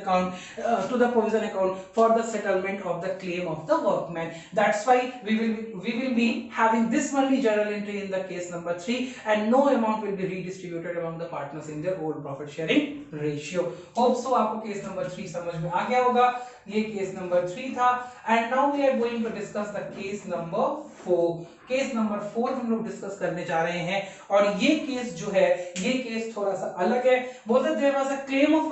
account for the settlement of the claim of the workman. That's why we will be having this only journal entry in the case number 3, and no amount will be redistributed among the partners in their old profit sharing ratio. Hope so आपको case number 3 समझ में आ गया होगा। ये case number 3 था, and now we are going to discuss the case number 4। Case number 4 हम लोग discuss करने जा रहे हैं, और ये केस जो है, ये केस थोड़ा सा अलग है। बोलते there was a claim of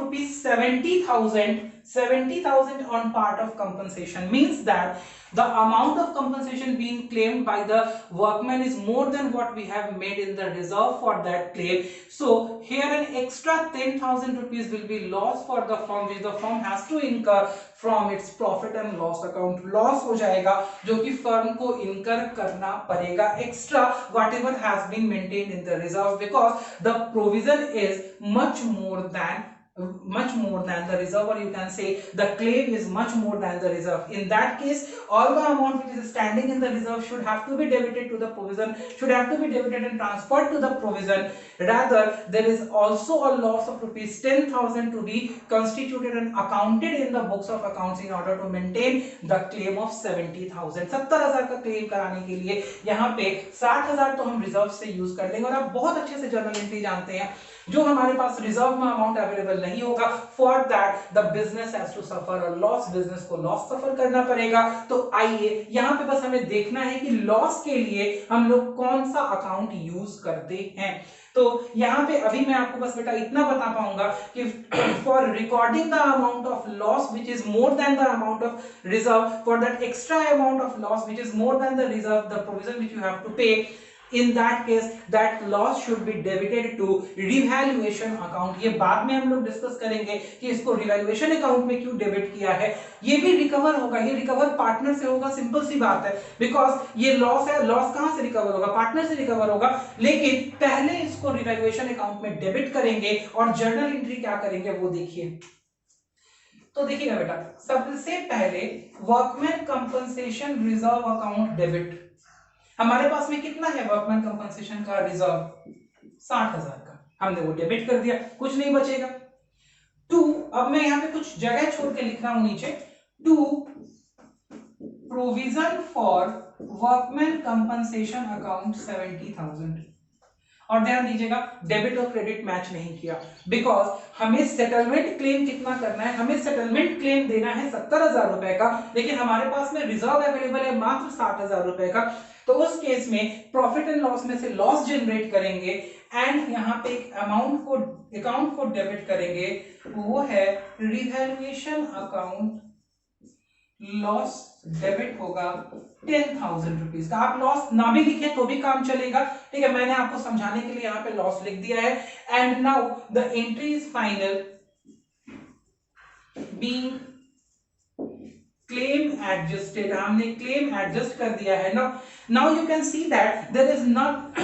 ₹70,000 on part of compensation, means that the amount of compensation being claimed by the workman is more than what we have made in the reserve for that claim. So here an extra 10,000 rupees will be loss for the firm, which the firm has to incur from its profit and loss account। Loss हो जाएगा जो कि firm को इनकर करना पड़ेगा extra whatever has been maintained in the reserve, because the provision is much more than the reserve, or you can say the claim is much more than the reserve. In that case, all the amount which is standing in the reserve should have to be debited to the provision, should have to be debited and transferred to the provision. Rather, there is also a loss of ₹10,000 to be constituted and accounted in the books of accounts in order to maintain the claim of 70,000। 70,000 का claim कराने के लिए यहाँ पे 60,000 तो हम reserve से use कर लेंगे। और आप बहुत अच्छे से जर्नल एंट्री जानते हैं, जो हमारे पास रिजर्व में अमाउंट अवेलेबल नहीं होगा, for that the business has to suffer a loss, business को लॉस सफर करना पड़ेगा। तो आइए यहाँ पे बस हमें देखना है कि लॉस के लिए हम लोग कौन सा अकाउंट यूज करते हैं। तो यहाँ पे अभी मैं आपको बस बेटा इतना बता पाऊंगा कि for recording the amount of loss which is more than the amount of reserve, for that extra amount of loss which is more than the reserve, the provision which you have to pay, in that case that loss should be debited to revaluation account। ये बाद में हम लोग discuss करेंगे कि इसको revaluation account में क्यों डेबिट किया है। ये भी रिकवर होगा, ये रिकवर पार्टनर से होगा, सिंपल सी बात है, बिकॉज ये लॉस है। लॉस कहां से रिकवर होगा? पार्टनर से रिकवर होगा, लेकिन पहले इसको रिवैल्यूएशन अकाउंट में डेबिट करेंगे और जर्नल एंट्री क्या करेंगे वो देखिए। तो देखिएगा बेटा, सबसे पहले workman compensation reserve account debit, हमारे पास में कितना है वर्कमैन कंपनसेशन का रिजर्व? 60,000 का, हमने वो डेबिट कर दिया, कुछ नहीं बचेगा। टू, अब मैं यहाँ पे कुछ जगह छोड़ के लिख रहा हूं नीचे, to provision for workman compensation account 70,000। और ध्यान दीजिएगा, डेबिट और क्रेडिट मैच नहीं किया, बिकॉज हमें सेटलमेंट क्लेम कितना करना है? हमें सेटलमेंट क्लेम देना है 70,000 रुपए का, लेकिन हमारे पास में रिजर्व अवेलेबल है मात्र 60,000 रुपए का। तो उस केस में प्रॉफिट एंड लॉस में से लॉस जनरेट करेंगे, एंड यहाँ पे एक अकाउंट को डेबिट करेंगे, वो है रिवैल्यूएशन अकाउंट। लॉस डेबिट होगा 10,000 रुपीज का। आप लॉस ना भी लिखे तो भी काम चलेगा, ठीक है, मैंने आपको समझाने के लिए यहाँ पे लॉस लिख दिया है। And now the entry is final, being claim adjusted, हमने क्लेम एडजस्ट कर दिया है ना. Now you can see that there is not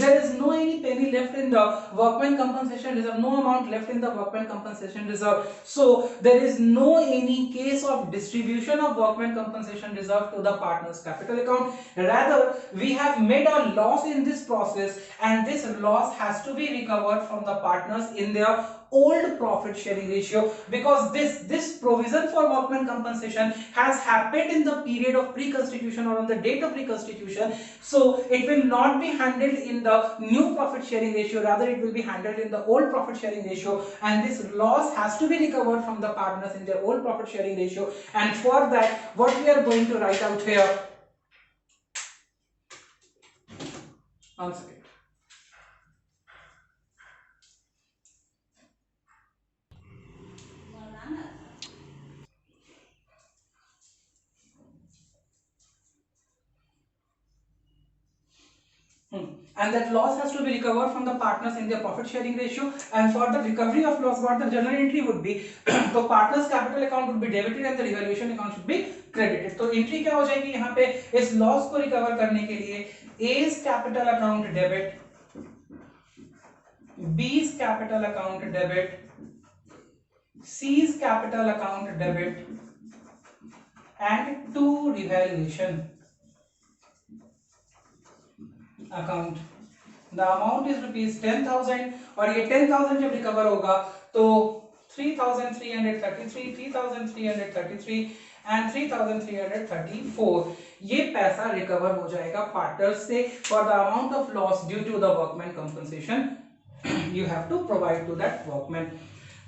there is no any penny left in the workman compensation reserve, no amount left in the workman compensation reserve. So there is no any case of distribution of workman compensation reserve to the partners capital account. Rather, we have made a loss in this process, and this loss has to be recovered from the partners in their old profit sharing ratio, because this provision for workman compensation has happened in the period of pre-constitution or on the date of pre-constitution. So it will not be handled in the new profit sharing ratio, rather it will be handled in the old profit sharing ratio, and this loss has to be recovered from the partners in their old profit sharing ratio. And for that, what we are going to write out here, one second. And that loss has to be recovered from the partners in their profit sharing ratio. And for the recovery of loss, what the journal entry would be, तो partners capital account would be debited and the revaluation account should be credited. तो entry क्या हो जाएगी यहाँ पे, इस loss को recover करने के लिए A's capital account debit, B's capital account debit, C's capital account debit, and to revaluation account. The amount is rupees 10,000, और ये 10,000 जब रिकवर होगा तो 3,333, 3,333 एंड 3,334 ये पैसा रिकवर हो जाएगा पार्टनर्स से for the amount of loss due to the workman compensation you have to provide to that workman.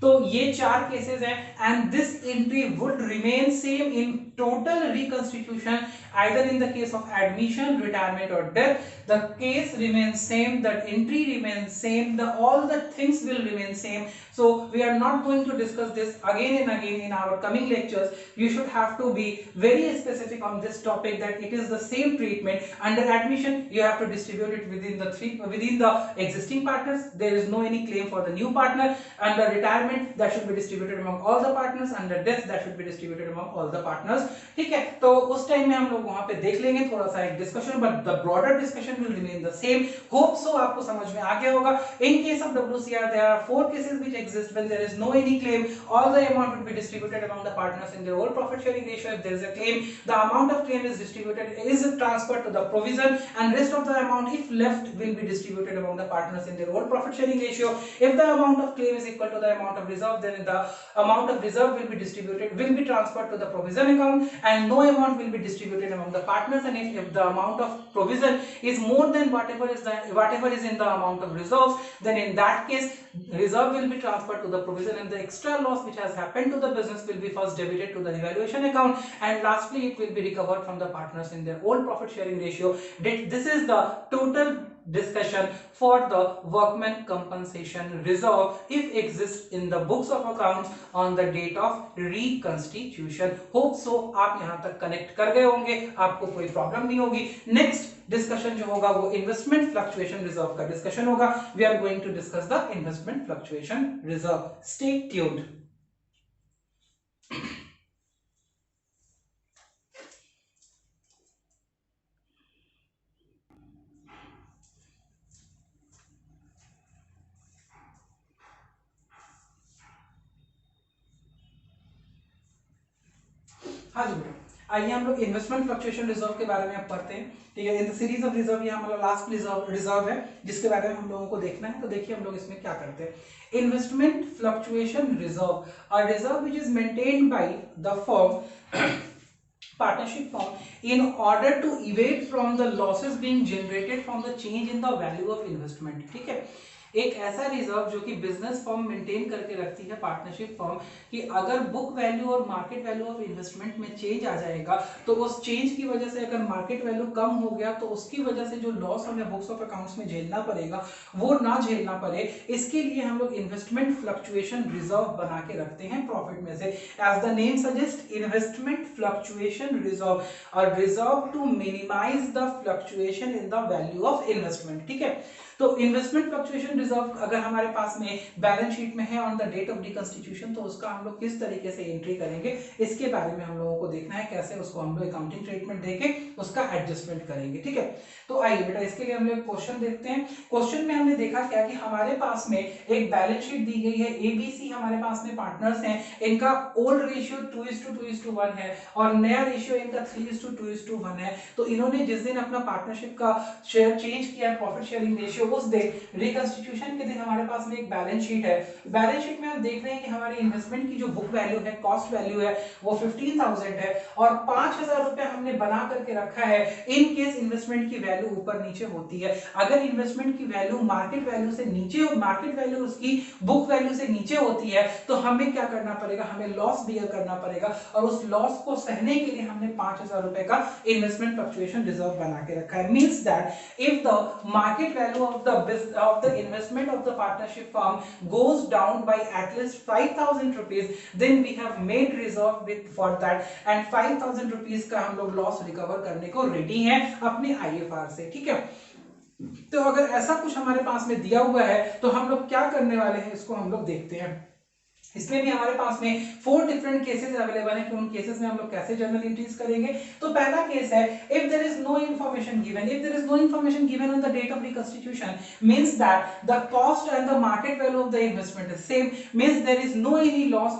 तो ये चार केसेस हैं, and this entry would remain same in total reconstitution, either in the case of admission, retirement or death. The case remains same, the entry remains same, all the things will remain same. So we are not going to discuss this again and again in our coming lectures. You should have to be very specific on this topic, that it is the same treatment. Under admission, you have to distribute it within the existing partners. There is no any claim for the new partner. Under retirement, that should be distributed among all the partners. Under death, that should be distributed among all the partners. ठीक है, तो उस time में हम लोग वहां पे देख लेंगे थोड़ा सा एक discussion, but the broader discussion will remain the same. Hope so आपको समझ में आ गया होगा. In case of WCR there are 4 cases which exist when there is no any claim. All the amount will be distributed among the partners in their old profit sharing ratio. If there is a claim, the amount of claim is transferred to the provision, and rest of the amount, if left, will be distributed among the partners in their old profit sharing ratio. If the amount of claim is equal to the amount of reserve, then the amount of reserve will be transferred to the provision account, and no amount will be distributed among the partners. And if the amount of provision is more than whatever is in the amount of reserves, then in that case reserve will be transferred to the provision, and the extra loss which has happened to the business will be first debited to the revaluation account, and lastly it will be recovered from the partners in their old profit sharing ratio. This is the total discussion for the workman compensation reserve if exists in the books of accounts on the date of reconstitution. Hope so आप यहाँ तक connect कर गए होंगे, आपको कोई problem नहीं होगी. नेक्स्ट डिस्कशन जो होगा वो इन्वेस्टमेंट फ्लक्चुएशन रिजर्व का डिस्कशन होगा. We are going to discuss the investment fluctuation reserve. Stay tuned. हाँ जी बेटा, आइए हम लोग इन्वेस्टमेंट फ्लक्चुएशन रिजर्व के बारे में अब पढ़ते हैं. ठीक है, in the series of reserve ये हमारा लास्ट रिजर्व है जिसके बारे में हम लोगों को देखना है. तो देखिए हम लोग इसमें क्या करते हैं. Investment fluctuation reserve, a reserve which is maintained by the firm, partnership firm in order to evade from the losses being generated from the change in the value of investment. ठीक है, एक ऐसा रिजर्व जो कि business firm maintain करके रखती है, partnership firm, कि अगर बुक वैल्यू और मार्केट वैल्यू ऑफ इन्वेस्टमेंट में चेंज आ जाएगा तो उस चेंज की वजह से अगर मार्केट वैल्यू कम हो गया तो उसकी वजह से जो लॉस हमें बुक्स ऑफ अकाउंट्स में झेलना पड़ेगा वो ना झेलना पड़े. इसके लिए हम लोग इन्वेस्टमेंट फ्लक्चुएशन रिजर्व बना के रखते हैं प्रॉफिट में से. As the name suggest, investment fluctuation reserve, a reserve to minimize the fluctuation in the value of investment. ठीक है, तो इन्वेस्टमेंट फ्लक्चुएशन रिजर्व अगर हमारे पास में बैलेंस शीट में है on the date of reconstitution, तो उसका हम लोग किस तरीके से एंट्री करेंगे इसके बारे में हम लोगों को देखना है, कैसे उसको हम लोग अकाउंटिंग ट्रीटमेंट देके उसका एडजस्टमेंट करेंगे। ठीक है, तो आइए बेटा इसके लिए हम लोग क्वेश्चन देखते हैं। क्वेश्चन में हमने देखा क्या कि हमारे पास में एक बैलेंस शीट दी गई है, एबीसी हमारे पास में पार्टनर्स हैं, इनका ओल्ड रेशियो 2:2:1 है और नया रेशियो इनका 3:2:1 है। तो इन्होंने जिस दिन अपना पार्टनरशिप का शेयर चेंज किया प्रॉफिट शेयरिंग रेशियो, उस दिन रिकंस्टिट्यूशन के दिन हमारे पास में एक बैलेंस शीट है। बैलेंस शीट में हम देख रहे हैं कि हमारी इन्वेस्टमेंट की जो बुक वैल्यू है, कॉस्ट वैल्यू है, वो 15,000 है और 5,000 रुपए हमने बना करके रखा है इन केस इन्वेस्टमेंट की वैल्यू ऊपर नीचे होती है। अगर इन्वेस्टमेंट की वैल्यू मार्केट वैल्यू से नीचे, मार्केट वैल्यू उसकी बुक वैल्यू से नीचे होती है, तो हमें क्या करना पड़ेगा, हमें लॉस बियर करना पड़ेगा और उस लॉस को सहने के लिए हमने 5,000 रुपए का इन्वेस्टमेंट फ्लक्चुएशन रिजर्व बना के रखा है। Means that if the market value of the investment of the partnership firm goes down by at least 5,000 rupees, then we have made reserve with for that and 5,000 rupees का हम लोग loss recover करने को ready हैं अपने IFR से। ठीक है, तो अगर ऐसा कुछ हमारे पास में दिया हुआ है तो हम लोग क्या करने वाले हैं इसको हम लोग देखते हैं। इसमें भी हमारे पास में 4 डिफरेंट केसेस अवेलेबल हैं कि उन केसेस में हम लोग कैसे जर्नल एंट्रीज करेंगे। तो पहला केस है, if there is no information given, if there is no information given on the date of reconstitution means that the cost and the market value of the investment is same, means there is no any loss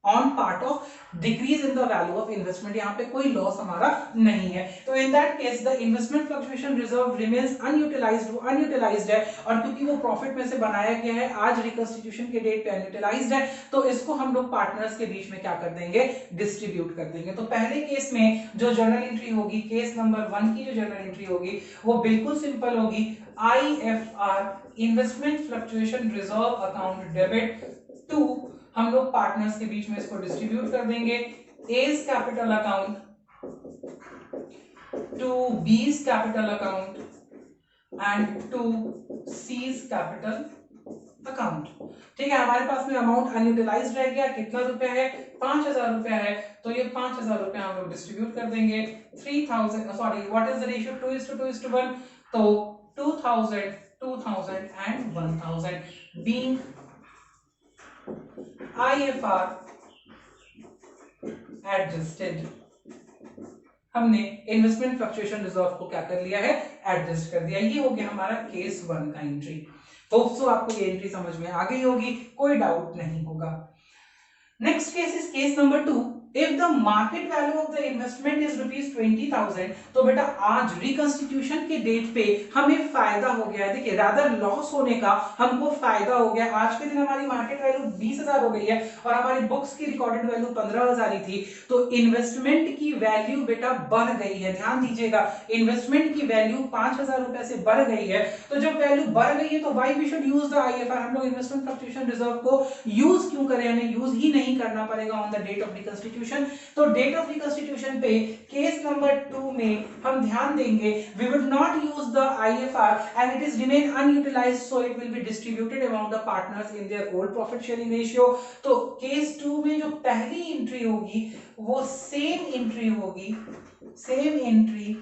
on part of decrease in the value of investment, यहाँ पे कोई loss हमारा नहीं है। तो in that case the investment fluctuation reserve remains unutilized है और क्योंकि वो प्रॉफिट में से बनाया गया है, आज रिकंस्टिट्यूशन के डेट पे अनयूटिलाइज्ड है, तो इसको हम लोग पार्टनर्स के बीच में क्या कर देंगे, डिस्ट्रीब्यूट कर देंगे। तो पहले केस में जो जर्नल एंट्री होगी, केस नंबर 1 की जो जर्नल एंट्री होगी वो बिल्कुल सिंपल होगी, IFR investment fluctuation reserve account debit to, हम लोग पार्टनर्स के बीच में इसको डिस्ट्रीब्यूट कर देंगे, A's capital account to B's capital account and to C's capital account. ठीक है, हमारे पास में अमाउंट अनयूटिलाइज्ड रह गया, कितना रुपए है, 5,000 रुपए है, तो ये 5,000 रुपए हम लोग डिस्ट्रीब्यूट कर देंगे 3,000, sorry what is the ratio, 2:2:1, तो 2,000, 2,000 एंड 1,000 बीइंग IFR एडजस्टेड। हमने इन्वेस्टमेंट फ्लक्चुएशन रिजर्व को क्या कर लिया है, एडजस्ट कर दिया। ये हो गया हमारा केस 1 का एंट्री। होप सो आपको ये एंट्री समझ में आ गई होगी, कोई डाउट नहीं होगा। Next case is case number 2, if the market value of the investment is ₹20,000, तो बेटा आज रिकंस्टिट्यूशन के डेट पे हमें फायदा हो गया है, देखिए रादर लॉस होने का हमको फायदा हो गया। आज के दिन हमारी मार्केट वैल्यू 20,000 हो गई है और हमारी बुक्स की रिकॉर्डेड वैल्यू 15,000 ही थी, तो इन्वेस्टमेंट की वैल्यू बेटा बढ़ गई है। ध्यान दीजिएगा, इन्वेस्टमेंट की वैल्यू 5,000 रुपए से बढ़ गई है, तो जब वैल्यू बढ़ गई है तो why we should use the IFR, हम लोग इन्वेस्टमेंट फ्लक्चुएशन रिजर्व को यूज क्यों करें, हमें यूज ही नहीं करना पड़ेगा on the date of reconstitution. तो डेट ऑफ रिकंस्टिट्यूशन पे केस नंबर 2 में हम ध्यान देंगे, we would not use the IFR and it is remain unutilized, so it will be distributed among the partners in their old profit sharing ratio. तो case 2 में जो पहली entry होगी वो सेम एंट्री होगी, same entry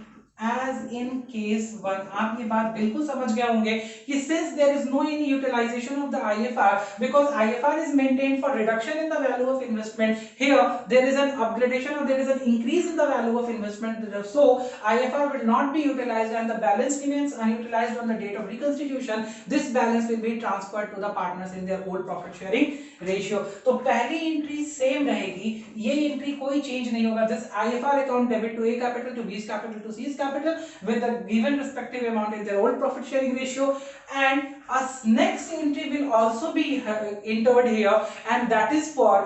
as in case 1। आप ये बात बिल्कुल समझ गए होंगे कि since there is no any utilization of the IFR, because IFR is maintained for reduction in the value of investment, here there is an upgradation or there is an increase in the value of investment, so IFR will not be utilized and the balance remains unutilized on the date of reconstitution. This balance will be transferred to the partners in their old profit sharing ratio। तो पहली entry same रहेगी, ये entry कोई change नहीं होगा। This IFR account debit to A capital to B's capital to C's capital with the given respective amount in their old profit sharing ratio, and a next entry will also be entered here and that is for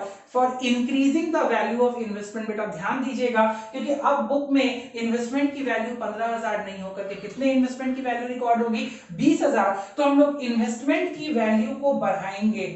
increasing the value of investment। बेटा ध्यान दीजिएगा, क्योंकि अब book में investment की value 15,000 नहीं होकर के कितने इन्वेस्टमेंट की वैल्यू रिकॉर्ड होगी, 20,000, तो हम लोग इन्वेस्टमेंट की वैल्यू को बढ़ाएंगे,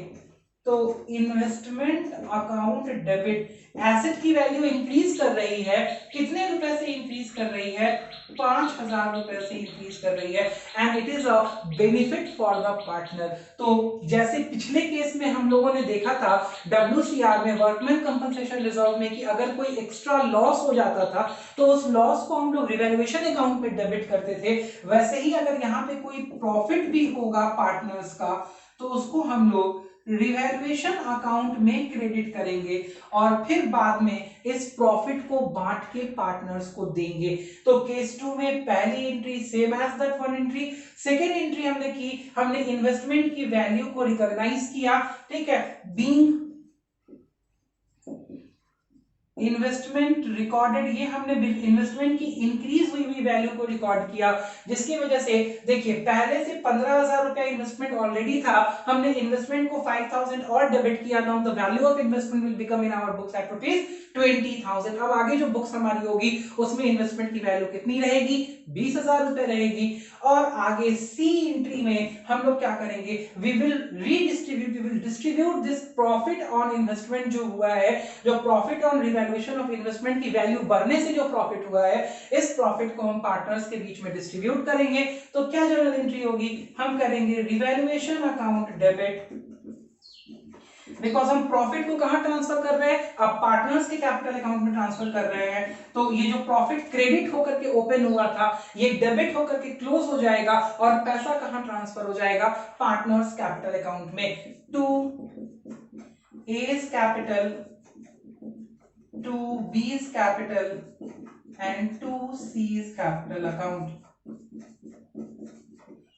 तो इन्वेस्टमेंट अकाउंट डेबिट एसेट की वैल्यू इंक्रीज कर रही है, कितने रुपए से इंक्रीज कर रही है, 5,000 रुपए से इंक्रीज कर रही है, and it is a benefit for the partner. तो जैसे पिछले केस में हम लोगों ने देखा था WCR में, वर्कमैन कंपनसेशन रिजर्व में, कि अगर कोई एक्स्ट्रा लॉस हो जाता था तो उस लॉस को हम लोग रिवैल्यूएशन अकाउंट में डेबिट करते थे। वैसे ही अगर यहाँ पे कोई प्रॉफिट भी होगा पार्टनर्स का तो उसको हम लोग रिवैल्यूएशन अकाउंट में क्रेडिट करेंगे और फिर बाद में इस प्रॉफिट को बांट के पार्टनर्स को देंगे। तो केस 2 में पहली entry same as that one entry, second entry हमने की, हमने इन्वेस्टमेंट की वैल्यू को रिकॉग्नाइज किया, ठीक है, बीइंग इन्वेस्टमेंट रिकॉर्डेड, ये हमने इन्वेस्टमेंट की इंक्रीज हुई वैल्यू को रिकॉर्ड किया, जिसकी वजह से देखिए पहले से 15,000 रुपया इन्वेस्टमेंट ऑलरेडी था, हमने इन्वेस्टमेंट को 5,000 और डेबिट किया, now the value of investment will become in our books at ₹20,000। अब आगे जो बुक्स हमारी होगी उसमें इन्वेस्टमेंट की वैल्यू कितनी रहेगी, 20,000 रुपए रहेगी। और आगे सी एंट्री में हम लोग क्या करेंगे, we will distribute this profit on investment जो हुआ है, जो profit on revaluation of investment की वैल्यू बढ़ने से जो प्रॉफिट हुआ है, इस प्रॉफिट को हम पार्टनर्स के बीच में डिस्ट्रीब्यूट करेंगे। तो क्या जर्नल एंट्री होगी, हम करेंगे रिवैल्यूएशन अकाउंट डेबिट, बिकॉज हम प्रॉफिट को कहां ट्रांसफर कर रहे हैं, अब पार्टनर्स के कैपिटल अकाउंट में ट्रांसफर कर रहे हैं। तो ये जो प्रॉफिट क्रेडिट होकर के ओपन हुआ था ये डेबिट होकर के क्लोज हो जाएगा और पैसा कहां ट्रांसफर हो जाएगा, पार्टनर्स कैपिटल अकाउंट में, to A's capital, to B's capital and to C's capital account.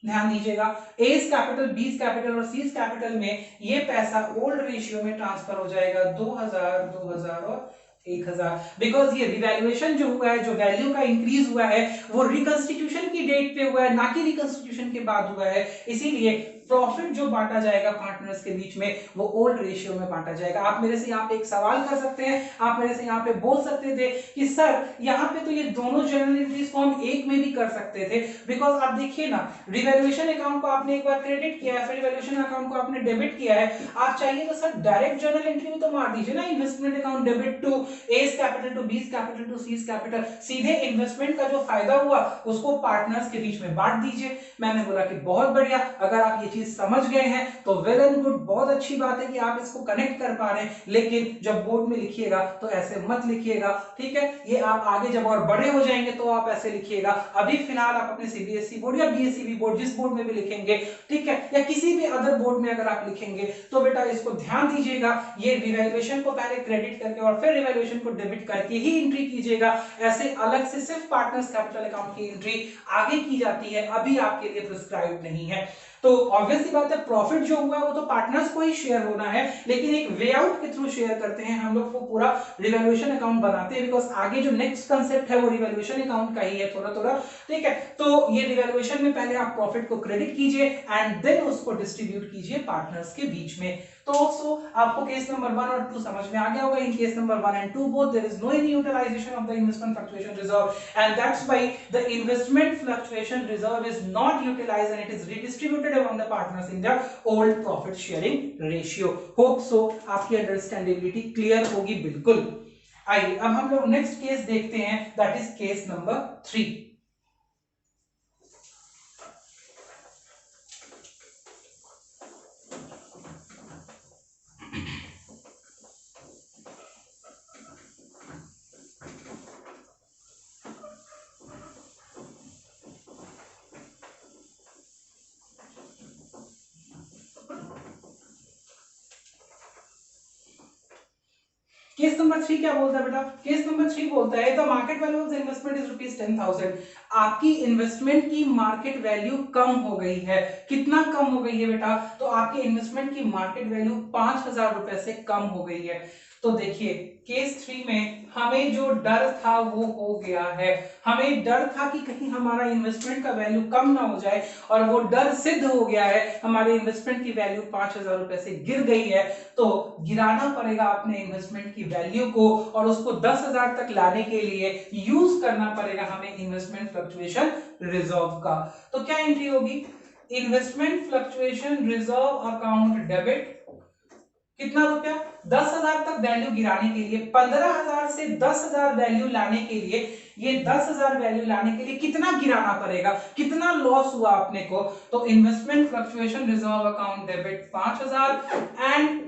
ध्यान दीजिएगा, ए's कैपिटल, बी's कैपिटल और सी's कैपिटल में ये पैसा ओल्ड रेशियो में ट्रांसफर हो जाएगा, 2000 2000 और 1000, बिकॉज ये रिवैल्यूएशन जो हुआ है, जो वैल्यू का इंक्रीज हुआ है वो रिकंस्टिट्यूशन की डेट पे हुआ है, ना कि रिकंस्टिट्यूशन के बाद हुआ है, इसीलिए प्रॉफिट जो बांटा जाएगा पार्टनर्स के बीच में वो ओल्ड रेशियो में बांटा जाएगा। आप मेरे से यहाँ पे एक सवाल कर सकते हैं, आप मेरे से यहाँ पे बोल सकते थे कि सर यहाँ पे तो ये दोनों जर्नल एंट्रीज को हम एक में भी कर सकते थे, बिकॉज आप देखिए ना, रिवैल्यूएशन अकाउंट को आपने एक बार क्रेडिट किया है, फिर रिवैल्यूएशन अकाउंट को आपने डेबिट किया है, आप चाहिए तो सर डायरेक्ट जर्नल एंट्री में तो मार दीजिए ना, investment account debit to A's capital, to B's capital, to C's capital, सीधे इन्वेस्टमेंट का जो फायदा हुआ उसको पार्टनर्स के बीच में बांट दीजिए। मैंने बोला कि बहुत बढ़िया, अगर आप ये चीज समझ गए हैं तो वेल एंड गुड, बहुत अच्छी बात है कि आप इसको कनेक्ट कर पा रहे हैं, लेकिन जब बोर्ड में लिखिएगा तो ऐसे मत लिखिएगा, ठीक है, ये आप आगे जब और बड़े हो जाएंगे तो आप ऐसे लिखिएगा, अभी फिलहाल आप अपने CBSE बोर्ड या BSEB बोर्ड जिस बोर्ड में भी लिखेंगे, ठीक है, या किसी भी अदर बोर्ड में अगर आप लिखेंगे तो बेटा इसको ध्यान दीजिएगा, ये रिवैल्यूएशन को पहले क्रेडिट करके और फिर रिवैल्यूएशन को डेबिट करके ही एंट्री कीजिएगा, ऐसे अलग से सिर्फ पार्टनर्स कैपिटल अकाउंट की एंट्री आगे की जाती है, अभी आपके लिए प्रिस्क्राइब नहीं है। तो ऑब्वियस सी बात है, प्रॉफिट जो हुआ वो तो पार्टनर्स को ही शेयर होना है, लेकिन एक वे आउट के थ्रू शेयर करते हैं हम लोग, वो पूरा रिवैल्यूएशन अकाउंट बनाते हैं, बिकॉज आगे जो नेक्स्ट कंसेप्ट है वो रिवैल्यूएशन अकाउंट का ही है थोड़ा थोड़ा, ठीक है। तो ये रिवैल्यूएशन में पहले आप प्रॉफिट को क्रेडिट कीजिए एंड देन उसको डिस्ट्रीब्यूट कीजिए पार्टनर्स के बीच में। तो आपको केस नंबर 1 और 2 समझ में आ गया होगा। In case number 1 and 2 both there is no any utilization of the investment fluctuation reserve, and that's why the investment fluctuation reserve is not utilized and it is redistributed among the partners in the old profit sharing ratio. Hope so आपकी understandability clear होगी बिल्कुल। आइए अब हम लोग next case देखते हैं, that is case number 3। Case number 3 क्या बोलता है बेटा, केस नंबर 3 बोलता है the market value of the investment is ₹10,000। आपकी इन्वेस्टमेंट की मार्केट वैल्यू कम हो गई है, कितना कम हो गई है बेटा, तो आपकी इन्वेस्टमेंट की मार्केट वैल्यू 5,000 रुपए से कम हो गई है। तो देखिए केस 3 में हमें जो डर था वो हो गया है, हमें डर था कि कहीं हमारा इन्वेस्टमेंट का वैल्यू कम ना हो जाए, और वो डर सिद्ध हो गया है, हमारे इन्वेस्टमेंट की वैल्यू 5,000 रुपए से गिर गई है। तो गिराना पड़ेगा अपने इन्वेस्टमेंट की वैल्यू को, और उसको 10,000 तक लाने के लिए यूज करना पड़ेगा हमें इन्वेस्टमेंट फ्लक्चुएशन रिजर्व का। तो क्या एंट्री होगी, investment fluctuation reserve account debit कितना रुपया? 10,000 तक वैल्यू गिराने के लिए, 15,000 से 10,000 वैल्यू लाने के लिए, ये 10,000 वैल्यू लाने के लिए कितना गिराना पड़ेगा, कितना लॉस हुआ अपने को? तो investment fluctuation reserve account debit 5,000 and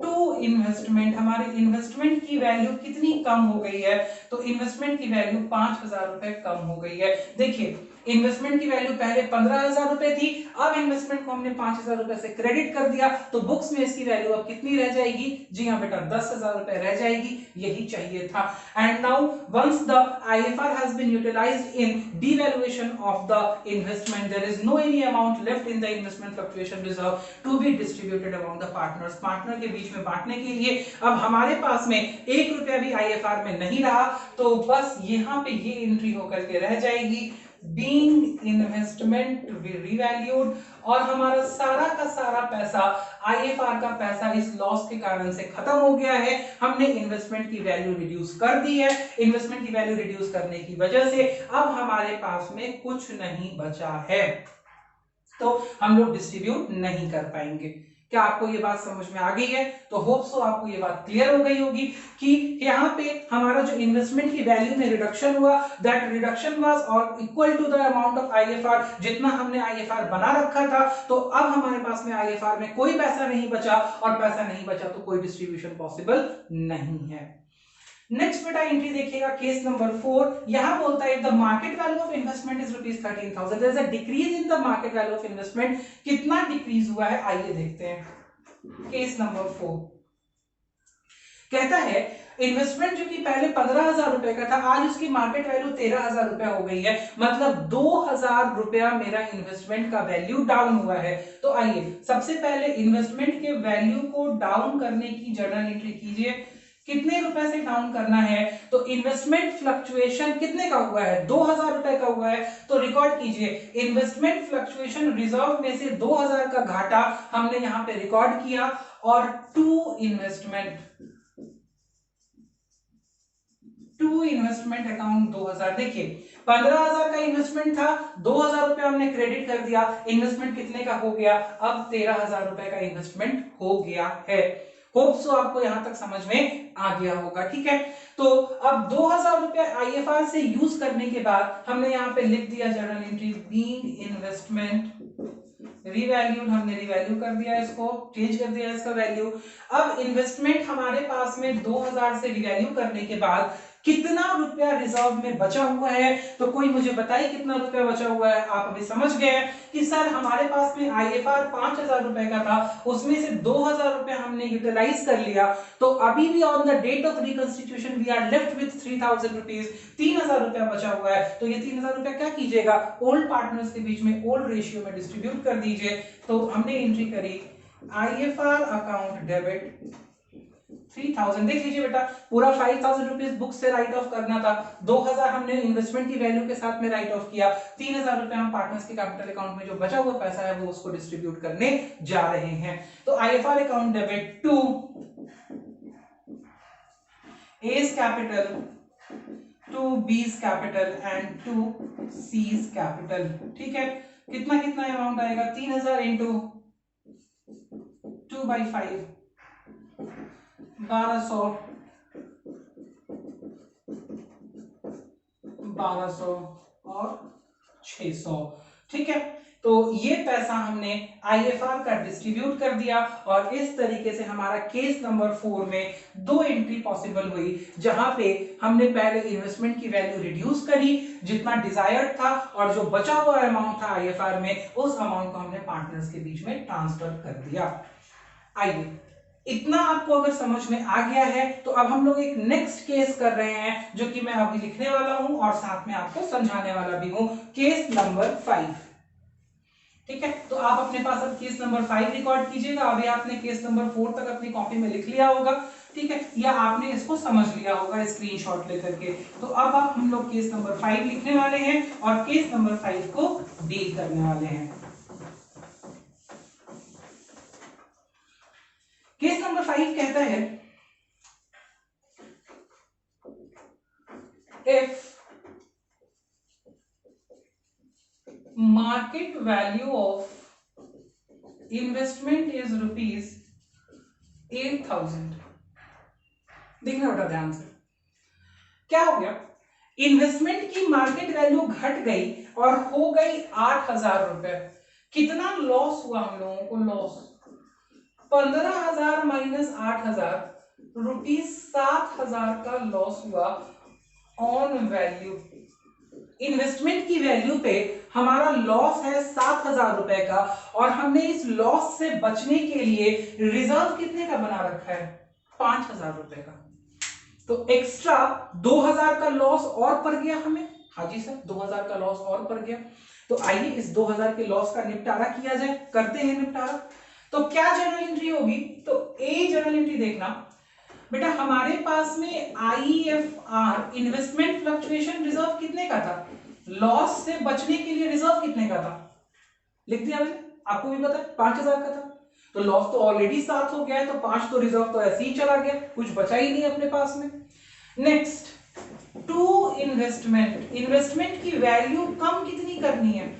to investment, हमारे इन्वेस्टमेंट की वैल्यू कितनी कम हो गई है? तो इन्वेस्टमेंट की वैल्यू 5,000 रुपए कम हो गई है। देखिए इन्वेस्टमेंट की वैल्यू पहले 15,000 रुपए थी, अब इन्वेस्टमेंट को हमने 5,000 रुपए से क्रेडिट कर दिया, तो बुक्स में इसकी वैल्यू अब कितनी रह जाएगी? जी हाँ बेटा 10,000 रुपए रह जाएगी, यही चाहिए था। And now once the IFR has been utilized in devaluation of the investment, there is no any amount left in the investment fluctuation reserve to be distributed among the partners, partner के बीच में बांटने के लिए अब हमारे पास में 1 रुपया भी आईएफआर में नहीं रहा, तो बस यहाँ पे ये एंट्री होकर के रह जाएगी बीइंग इन्वेस्टमेंट रिवैल्यूड, और हमारा सारा का सारा पैसा, आईएफआर का पैसा इस लॉस के कारण से खत्म हो गया है। हमने इन्वेस्टमेंट की वैल्यू रिड्यूस कर दी है, इन्वेस्टमेंट की वैल्यू रिड्यूस करने की वजह से अब हमारे पास में कुछ नहीं बचा है, तो हम लोग डिस्ट्रीब्यूट नहीं कर पाएंगे। क्या आपको ये बात समझ में आ गई है? तो होप सो आपको ये बात क्लियर हो गई होगी कि यहाँ पे हमारा जो इन्वेस्टमेंट की वैल्यू में रिडक्शन हुआ, दैट रिडक्शन वाज और equal to the amount of IFR, जितना हमने आईएफआर बना रखा था, तो अब हमारे पास में आईएफआर में कोई पैसा नहीं बचा, और पैसा नहीं बचा तो कोई डिस्ट्रीब्यूशन पॉसिबल नहीं है। नेक्स्ट बेटा एंट्री देखिएगा केस नंबर 4, यहां बोलता है the market value of investment is ₹13,000, there is a decrease in the market value of investment, कितना डिक्रीज हुआ है आइए देखते हैं। केस नंबर 4 कहता है इन्वेस्टमेंट जो कि पहले 15,000 रुपए का था, आज उसकी मार्केट वैल्यू 13,000 रुपया हो गई है, मतलब 2,000 रुपया मेरा इन्वेस्टमेंट का वैल्यू डाउन हुआ है। तो आइए सबसे पहले इन्वेस्टमेंट के वैल्यू को डाउन करने की जर्नल एंट्री कीजिए, कितने रुपए से डाउन करना है? तो इन्वेस्टमेंट फ्लक्चुएशन कितने का हुआ है? 2,000 रुपए का हुआ है, तो रिकॉर्ड कीजिए इन्वेस्टमेंट फ्लक्चुएशन रिजर्व में से 2,000 का घाटा हमने यहां पे रिकॉर्ड किया, और टू इन्वेस्टमेंट अकाउंट 2,000, देखिए 15,000 का इन्वेस्टमेंट था, 2,000 रुपया हमने क्रेडिट कर दिया, इन्वेस्टमेंट कितने का हो गया? अब 13,000 रुपए का इन्वेस्टमेंट हो गया है। होप सो आपको यहां तक समझ में आ गया होगा, ठीक है। तो अब 2,000 रुपया आईएफआर से यूज करने के बाद हमने यहां पे लिख दिया journal entry being investment revalued, हमने रिवैल्यू कर दिया, इसको चेंज कर दिया इसका वैल्यू। अब इन्वेस्टमेंट हमारे पास में 2,000 से रिवैल्यू करने के बाद कितना रुपया रिजर्व में बचा हुआ है? तो कोई मुझे बताइए कितना रुपया बचा हुआ है? आप अभी समझ गए कि सर हमारे पास में आईएफआर 5,000 रुपए का था, उसमें से 2,000 रुपए हमने यूटिलाइज कर लिया, तो अभी भी on the date of reconstitution we are left with 3,000 rupees, 3,000 रुपया बचा हुआ है। तो ये 3,000 रुपया क्या कीजिएगा? ओल्ड पार्टनर्स के बीच में ओल्ड रेशियो में डिस्ट्रीब्यूट कर दीजिए। तो हमने एंट्री करी आईएफआर अकाउंट डेबिट 3,000, देख लीजिए बेटा पूरा 5,000 रुपीज बुक से राइट ऑफ करना था, 2,000 हमने इन्वेस्टमेंट की वैल्यू के साथ में राइट ऑफ किया, 3,000 रुपए हम पार्टनर्स के कैपिटल अकाउंट में जो बचा हुआ पैसा है वो उसको डिस्ट्रीब्यूट करने जा रहे हैं। तो IFR account debit to A's capital, to B's capital and to C's capital, ठीक है। कितना कितना अमाउंट आएगा? 3,000 इंटू 2/5, 1,200, 1,200 और 600, ठीक है। तो ये पैसा हमने आईएफआर का डिस्ट्रीब्यूट कर दिया, और इस तरीके से हमारा केस नंबर 4 में दो एंट्री पॉसिबल हुई, जहां पे हमने पहले इन्वेस्टमेंट की वैल्यू रिड्यूस करी जितना डिजायर्ड था, और जो बचा हुआ अमाउंट था आईएफआर में उस अमाउंट को हमने पार्टनर्स के बीच में ट्रांसफर कर दिया। आइए इतना आपको अगर समझ में आ गया है तो अब हम लोग एक नेक्स्ट केस कर रहे हैं, जो कि मैं अभी लिखने वाला हूं और साथ में आपको समझाने वाला भी हूं, केस नंबर 5, ठीक है। तो आप अपने पास अब केस नंबर 5 रिकॉर्ड कीजिएगा, अभी आपने केस नंबर 4 तक अपनी कॉपी में लिख लिया होगा, ठीक है, या आपने इसको समझ लिया होगा स्क्रीनशॉट लेकर के। तो अब आप हम लोग केस नंबर 5 लिखने वाले हैं और केस नंबर 5 को डील करने वाले हैं। केस नंबर 5 कहता है if market value of investment is rupees 8,000। देखना बेटा ध्यान से, क्या हो गया, इन्वेस्टमेंट की मार्केट वैल्यू घट गई और हो गई 8,000 रुपए। कितना लॉस हुआ हम लोगों को, लॉस 15,000 माइनस 8,000 रुपीज, 7,000 का लॉस हुआ ऑन वैल्यू। इन्वेस्टमेंट की वैल्यू पे हमारा लॉस है 7,000 रुपए का, और हमने इस लॉस से बचने के लिए रिजर्व कितने का बना रखा है, 5,000 रुपए का। तो एक्स्ट्रा 2,000 का लॉस और पड़ गया हमें। हाँ जी सर, 2,000 का लॉस और पड़ गया। तो आइए इस 2,000 के लॉस का निपटारा किया जाए, करते हैं निपटारा। तो क्या जर्नल एंट्री होगी, तो ए जर्नल एंट्री देखना बेटा, हमारे पास में IFR इन्वेस्टमेंट फ्लक्चुएशन रिजर्व कितने का था, लॉस से बचने के लिए रिजर्व कितने का था, लिख दिया मैंने, आपको भी पता है 5,000 का था। तो लॉस तो ऑलरेडी 7 हो गया है, तो 5 तो रिजर्व तो ऐसे ही चला गया, कुछ बचा ही नहीं अपने पास में। नेक्स्ट, टू इन्वेस्टमेंट, इन्वेस्टमेंट की वैल्यू कम कितनी करनी है,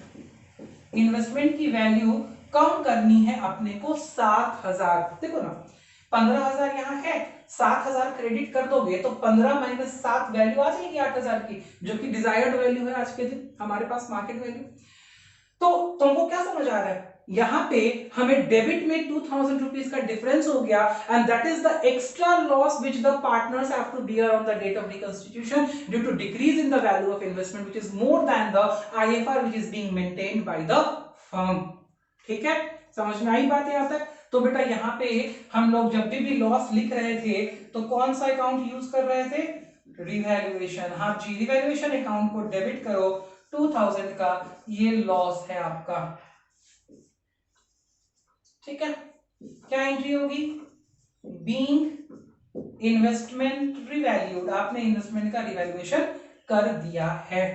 इन्वेस्टमेंट की वैल्यू कम करनी है अपने को 7,000। देखो ना 15,000 यहाँ है, 7,000 क्रेडिट कर दोगे तो 15 माइनस 7 वैल्यू आ जाएगी 8,000 की, जो कि डिजायर्ड वैल्यू है आज के दिन हमारे पास मार्केट वैल्यू। तो तुमको क्या समझ आ रहा है, यहाँ पे हमें डेबिट में 2,000 रुपीज का डिफरेंस हो गया, and that is the extra loss which the partners have to bear on the date of reconstitution due to decrease in the value of investment which is more than the IFR which is being maintained by the firm. ठीक है, समझ में आई बात यहाँ तक। तो बेटा यहाँ पे हम लोग जब भी लॉस लिख रहे थे तो कौन सा अकाउंट यूज कर रहे थे, रिवैल्यूएशन। हाँ जी, रिवैल्यूएशन अकाउंट को डेबिट करो, 2,000 का ये लॉस है आपका। ठीक है, क्या एंट्री होगी, बीइंग इन्वेस्टमेंट रिवैल्यूड, आपने इन्वेस्टमेंट का रिवैल्यूएशन कर दिया है।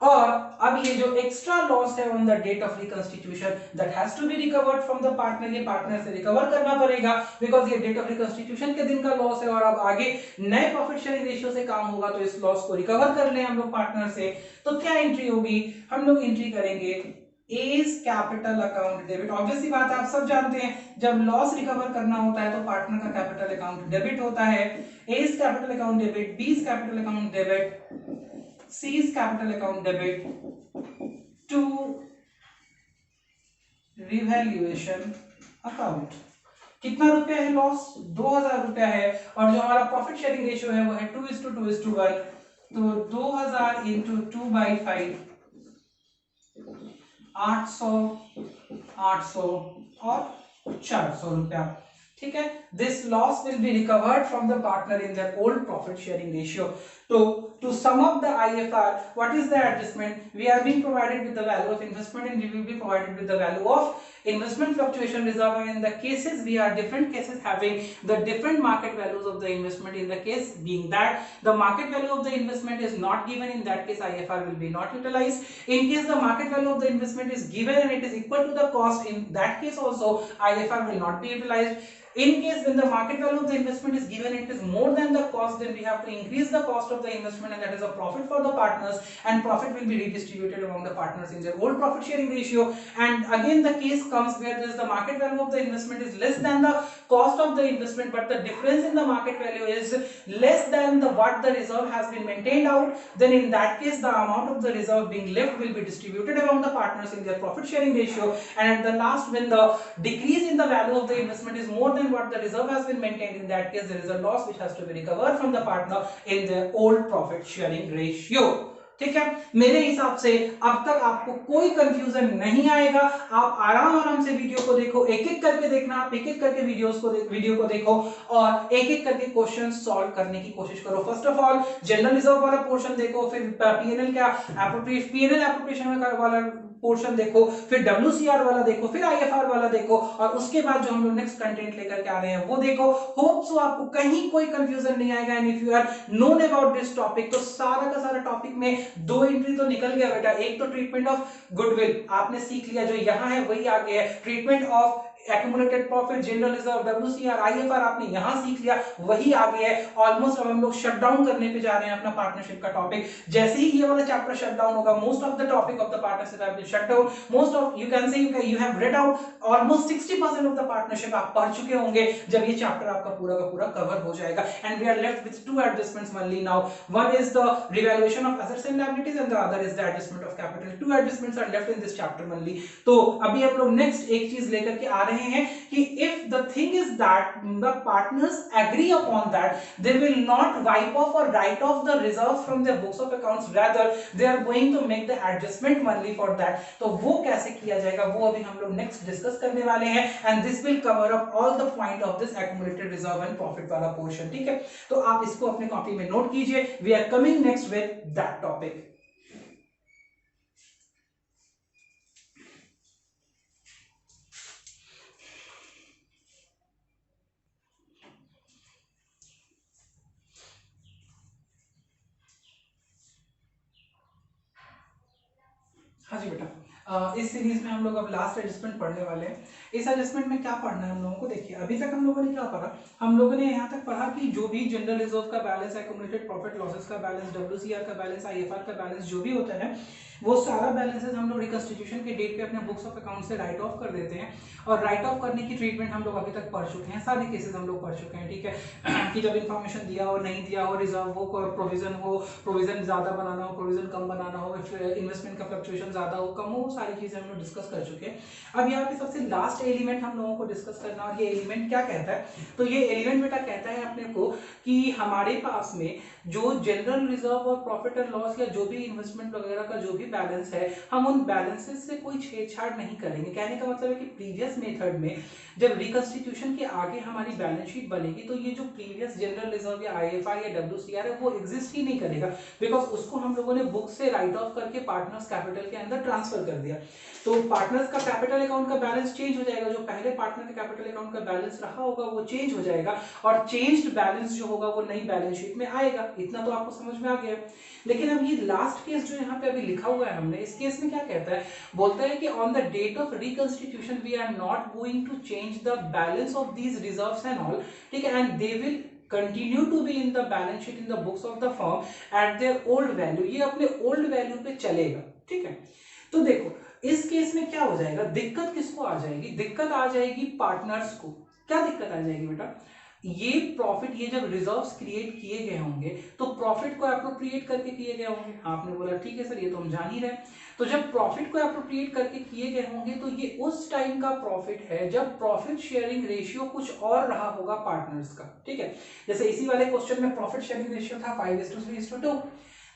और अब ये जो एक्स्ट्रा लॉस है on the date of reconstitution that has to be recovered from the partner, ये पार्टनर से रिकवर करना पड़ेगा, बिकॉज ये डेट ऑफ रिकंस्टिट्यूशन के दिन का लॉस है, और अब आगे नए प्रॉफिट शेयरिंग रेशियो से काम होगा, तो इस लॉस को रिकवर कर ले हम लोग पार्टनर से। तो क्या एंट्री होगी, हम लोग एंट्री करेंगे A's capital account debit. Obviously बात है, आप सब जानते हैं जब लॉस रिकवर करना होता है तो पार्टनर का कैपिटल अकाउंट डेबिट होता है। A's capital account debit, B's capital account debit, C's capital account debit to revaluation account। कितना रुपया है लॉस, 2,000 रुपया है, और जो हमारा प्रॉफिट शेयरिंग रेशियो है वो है 2:2:1, तो 2,000 इंटू 2/5, 800, 800 और 400 रुपया। ठीक है, this loss will be recovered from the partner in their old profit sharing ratio. To sum up the IFR, what is the adjustment? We are being provided with the value of investment, and we will be provided with the value of investment fluctuation reserve. And in the cases, we are different cases having the different market values of the investment. In the case being that the market value of the investment is not given, in that case IFR will be not utilized. In case the market value of the investment is given and it is equal to the cost, in that case also IFR will not be utilized. In case when the market value of the investment is given, it is more than the cost, then we have to increase the cost of the investment, and that is a profit for the partners, and profit will be redistributed among the partners in their old profit sharing ratio. And again the case comes where there is the market value of the investment is less than the cost of the investment, but the difference in the market value is less than the what the reserve has been maintained out, then in that case the amount of the reserve being left will be distributed among the partners in their profit sharing ratio. And at the last, when the decrease in the value of the investment is more than what the reserve has been maintained, in that case there is a loss which has to be recovered from the partner in their old profit sharing ratio. ठीक है, मेरे हिसाब से अब तक आपको कोई confusion नहीं आएगा। आप आराम से वीडियो को देखो, एक एक करके देखना, आप एक एक करके वीडियो को देखो और एक एक करके क्वेश्चन सॉल्व करने की कोशिश करो। First of all general reserve वाला पोर्शन देखो, फिर पीएनएल का पीएनएल एप्रोप्रिएशन वाला पोर्शन देखो, फिर WCR वाला देखो, फिर IFR वाला देखो, और उसके बाद जो हम लोग नेक्स्ट कंटेंट लेकर के आ रहे हैं वो देखो। होप सो आपको कहीं कोई कंफ्यूजन नहीं आएगा। And if you are known about this topic, तो सारा का सारा टॉपिक में 2 एंट्री तो निकल गया बेटा। एक तो ट्रीटमेंट ऑफ गुडविल आपने सीख लिया, जो यहाँ है वही आ गया है। Treatment of accumulated profit, general reserve, WCR, IFR आपने यहां सीख लिया, वही आगे है ऑलमोस्ट। अब हम लोग शट डाउन करने पे जा रहे हैं अपना पार्टनरशिप का टॉपिक। जैसे ही ये वाला चैप्टर शट डाउन होगा, most of the topic of the partnership have been shut down. Most of you can say you have read out almost 60% of the partnership आप पढ़ चुके होंगे जब ये चैप्टर आपका पूरा का पूरा कवर हो जाएगा। And we are left with two adjustments only now. One is the revaluation of assets and liabilities and the other is the adjustment of capital. Two adjustments are left in this chapter only. तो अभी हम लोग next एक चीज लेकर के आ रहे हैं कि if the thing is that the partners agree upon that, they will not wipe off or write off the reserve from their books of accounts, rather they are going to make the adjustment only for that. तो वो कैसे किया जाएगा वो अभी हम लोग next discuss करने वाले हैं। And this will cover up all the point of this accumulated reserve and profit वाला पोर्शन। ठीक है, तो आप इसको अपने कॉपी में नोट कीजिए। We are coming next with that topic. हाँ जी बेटा, इस सीरीज में हम लोग अब लास्ट एडजस्टमेंट पढ़ने वाले हैं। इस एडजस्टमेंट में क्या पढ़ना है हम लोगों को, देखिए अभी तक हम लोगों ने क्या पढ़ा, हम लोगों ने यहाँ तक पढ़ा कि जो भी जनरल रिजर्व का बैलेंस, एक्यूमुलेटेड प्रॉफिट लॉसेस का बैलेंस, डब्ल्यूसीआर का बैलेंस, आईएफआर का बैलेंस जो भी होता है, वो सारा बैलेंसेस हम लोग रिकंस्टिट्यूशन के डेट पे अपने बुक्स ऑफ अकाउंट से राइट ऑफ कर देते हैं। और राइट ऑफ करने की ट्रीटमेंट हम लोग अभी तक पढ़ चुके हैं, सारे केसेस हम लोग पढ़ चुके हैं। ठीक है, कि जब इन्फॉर्मेशन दिया हो, नहीं दिया हो, रिजर्व हो, प्रोविजन हो, प्रोविजन ज्यादा बनाना हो, प्रोविजन कम बनाना हो, इन्वेस्टमेंट का फ्लक्चुएशन ज्यादा हो, कम हो, वो सारी चीजें हम लोग डिस्कस कर चुके हैं। अब यहाँ पे सबसे लास्ट एलिमेंट हम लोगों को डिस्कस करना, और ये एलिमेंट क्या कहता है, तो ये एलिमेंट बेटा कहता है अपने को कि हमारे पास में जो जनरल रिजर्व और प्रॉफिट एंड लॉस या जो भी इन्वेस्टमेंट वगैरह का जो भी बैलेंस है, हम उन बैलेंसेस से कोई छेड़छाड़ नहीं करेंगे। कहने का मतलब है कि प्रीवियस मेथड में जब रिकंस्टिट्यूशन के आगे हमारी बैलेंस शीट बनेगी तो ये जो प्रीवियस जनरल रिजर्व या आईएफआर या डब्ल्यूसीआर है वो एग्जिस्ट ही नहीं करेगा, बिकॉज उसको हम लोगों ने बुक से राइट ऑफ करके पार्टनर्स कैपिटल के अंदर ट्रांसफर कर दिया। तो पार्टनर्स का कैपिटल अकाउंट का बैलेंस चेंज हो जाएगा, जो पहले पार्टनर के कैपिटल अकाउंट का बैलेंस रहा होगा वो चेंज हो जाएगा, और चेंज्ड बैलेंस जो होगा वो नई बैलेंस शीट में आएगा। इतना तो आपको समझ में आ गया। लेकिन अब ये लास्ट केस जो यहाँ पे अभी लिखा हुआ है हमने, इस केस में क्या कहता है, बोलता है कि on the date of reconstitution we are not going to change the balance of these reserves and all, ठीक है, and they will continue to be in the balance sheet in the books of the firm at their old value। ये अपने old value पे चलेगा। ठीक है, तो देखो इस केस में क्या हो जाएगा, दिक्कत किसको आ जाएगी, दिक्कत आ जाएगी पार्टनर्स को। क्या दिक्कत आ जाएगी बेटा, ये प्रॉफिट, ये जब रिजर्व्स क्रिएट किए गए होंगे तो प्रॉफिट को अप्रोप्रिएट करके किए गए होंगे। आपने बोला ठीक है सर, ये तो हम जान ही रहे हैं। तो जब प्रॉफिट को अप्रोप्रिएट करके किए गए होंगे तो ये उस टाइम का प्रॉफिट है जब प्रॉफिट शेयरिंग रेशियो कुछ और रहा होगा पार्टनर्स का। ठीक है, जैसे इसी वाले क्वेश्चन में प्रॉफिट शेयरिंग रेशियो था 5:3:2।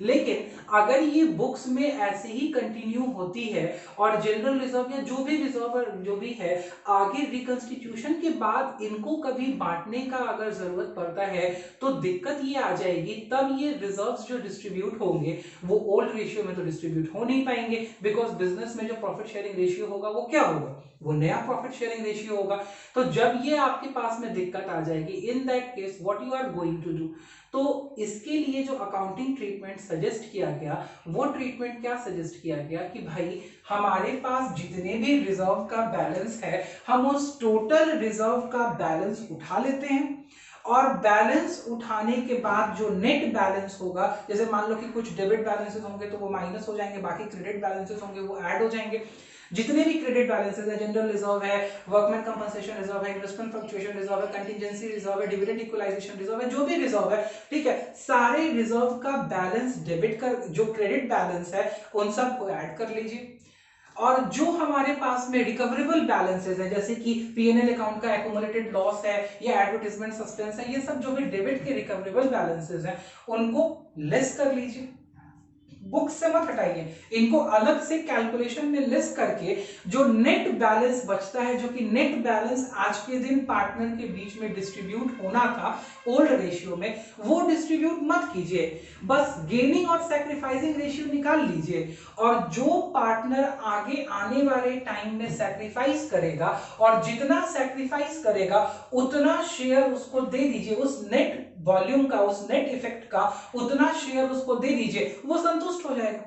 लेकिन अगर ये बुक्स में ऐसे ही कंटिन्यू होती है और जनरल रिजर्व या जो भी रिजर्व जो भी है आगे रिकंस्टिट्यूशन के बाद इनको कभी बांटने का अगर जरूरत पड़ता है तो दिक्कत ये आ जाएगी, तब ये रिजर्व्स जो डिस्ट्रीब्यूट होंगे वो ओल्ड रेशियो में तो डिस्ट्रीब्यूट हो नहीं पाएंगे, बिकॉज बिजनेस में जो प्रॉफिट शेयरिंग रेशियो होगा वो क्या होगा, वो नया प्रॉफिट शेयरिंग रेशियो होगा। तो जब ये आपके पास में दिक्कत आ जाएगी, in that case what you are going to do, तो इसके लिए जो अकाउंटिंग ट्रीटमेंट सजेस्ट किया गया वो ट्रीटमेंट क्या सजेस्ट किया गया कि भाई हमारे पास जितने भी रिजर्व का बैलेंस है हम उस टोटल रिजर्व का बैलेंस उठा लेते हैं, और बैलेंस उठाने के बाद जो नेट बैलेंस होगा, जैसे मान लो कि कुछ डेबिट बैलेंसेस होंगे तो वो माइनस हो जाएंगे, बाकी क्रेडिट बैलेंसेस होंगे वो ऐड हो जाएंगे। जितने भी क्रेडिट बैलेंसेस है, जनरल रिजर्व है, वर्कमैन कंपनसेशन रिजर्व है, इन्वेस्टमेंट फ्लक्चुएशन रिजर्व है, कंटिजेंसी रिजर्व है, डिविडेंड इक्वलाइजेशन रिजर्व है, जो भी रिजर्व है, ठीक है, सारे रिजर्व का बैलेंस डेबिट कर, जो क्रेडिट बैलेंस है उन सब को ऐड कर लीजिए। और जो हमारे पास में रिकवरेबल बैलेंसेस है, जैसे कि पीएनएल अकाउंट का एक्यूमुलेटेड लॉस है या एडवर्टाइजमेंट सस्पेंस है, ये सब जो भी डेबिट के रिकवरेबल बैलेंसेस हैं उनको लेस कर लीजिए, बुक से मत हटाइए, इनको अलग से कैलकुलेशन में लिस्ट करके जो नेट बैलेंस बचता है, जो कि नेट बैलेंस आज के दिन पार्टनर के बीच में डिस्ट्रीब्यूट होना था ओल्ड रेशियो में, वो डिस्ट्रीब्यूट मत कीजिए, बस गेनिंग और सैक्रिफाइसिंग रेशियो निकाल लीजिए, और जो पार्टनर आगे आने वाले टाइम में सैक्रिफाइस करेगा और जितना सैक्रिफाइस करेगा उतना शेयर उसको दे दीजिए, उस नेट वॉल्यूम का, उस नेट इफेक्ट का उतना शेयर उसको दे दीजिए, वो संतुष्ट हो जाएगा।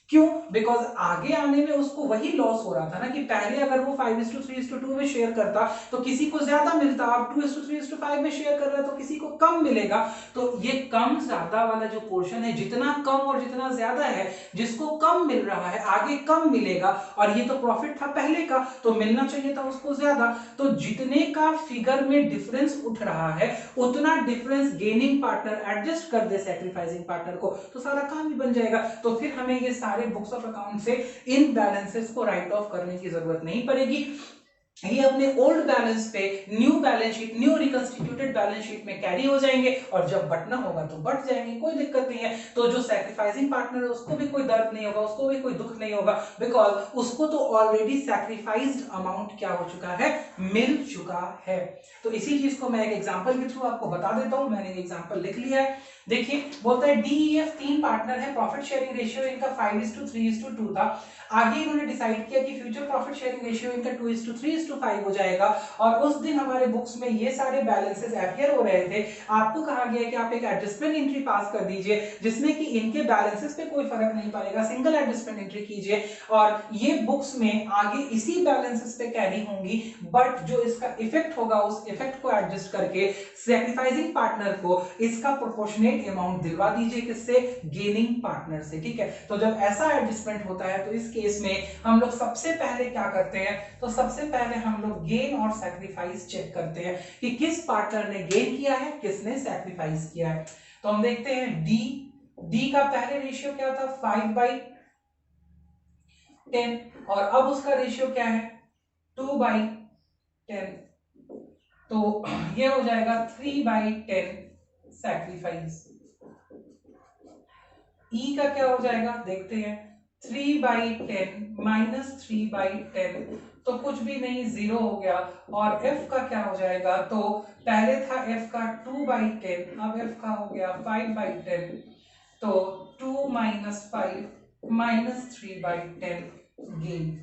क्यों? बिकॉज आगे आने में उसको वही लॉस हो रहा था ना कि पहले अगर वो 5:3:2 में शेयर करता तो किसी को ज्यादा मिलता, अब 2:3:5 में शेयर कर रहा है तो किसी को कम मिलेगा। तो ये कम ज्यादा वाला जो पोर्शन है, जितना कम और जितना ज्यादा है, जिसको कम मिल रहा है आगे कम मिलेगा, और ये तो प्रॉफिट था पहले का तो मिलना चाहिए था उसको ज्यादा। तो जितने का फिगर में डिफरेंस उठ रहा है उतना डिफरेंस गेनिंग पार्टनर एडजस्ट कर दे सैक्रिफाइसिंग पार्टनर को, तो सारा काम ही बन जाएगा। तो फिर हमें ये सारे बुक्स ऑफ अकाउंट से इन बैलेंसेस को राइट ऑफ करने की जरूरत नहीं पड़ेगी। ये अपने ओल्ड बैलेंस पे new balance sheet, new reconstituted balance sheet में कैरी हो जाएंगे, और जब बटना होगा तो बट जाएंगे, कोई दिक्कत नहीं है। तो जो सैक्रिफाइसिंग पार्टनर है उसको भी कोई दर्द नहीं होगा, उसको भी कोई दुख नहीं होगा, बिकॉज उसको तो ऑलरेडी सैक्रिफाइस्ड अमाउंट क्या हो चुका है, मिल चुका है। तो इसी चीज को मैं एक एग्जांपल के थ्रू आपको बता देता हूं। मैंने एग्जांपल लिख लिया है। देखिए, बोलता है DEF 3 पार्टनर है, प्रॉफिट शेयरिंग रेशियो इनका 5:3:2 था। आगे इन्होंने डिसाइड किया कि फ्यूचर प्रॉफिट शेयरिंग रेशियो इनका 2:3:5 हो जाएगा, और उस दिन हमारे बुक्स में ये सारे बैलेंसेस अपीयर हो रहे थे। आपको कहा गया कि आप एक एडजस्टमेंट एंट्री पास कर दीजिए जिसमें कि इनके बैलेंसेस पे कोई फर्क नहीं पड़ेगा, सिंगल एडजस्टमेंट एंट्री कीजिए, और ये बुक्स में आगे इसी बैलेंसेस पे कैरी होंगी, बट जो इसका इफेक्ट होगा उस इफेक्ट को एडजस्ट करके सैक्रिफाइसिंग पार्टनर को इसका प्रोपोर्शनेट अमाउंट दिलवा दीजिए, किससे, गेनिंग पार्टनर से। ठीक है, तो जब ऐसा एडजस्टमेंट होता है तो इस केस में हम लोग सबसे पहले क्या करते हैं, तो सबसे पहले हम लोग गेन और सैक्रिफाइस चेक करते हैं कि किस पार्टनर ने गेन किया है, किसने सैक्रिफाइस किया है। तो हम देखते हैं डी का पहले रेशियो क्या था, 5/10, और अब उसका रेशियो क्या है, 2/10, तो ये हो जाएगा 3/10 सैक्रिफाइस। ई का क्या हो जाएगा, देखते हैं, 3/10 माइनस 3/10, तो कुछ भी नहीं, 0 हो गया। और एफ का क्या हो जाएगा, तो पहले था एफ का 2/10, अब एफ का हो गया 5/10, तो 2 माइनस 5 माइनस 3/10 गेन।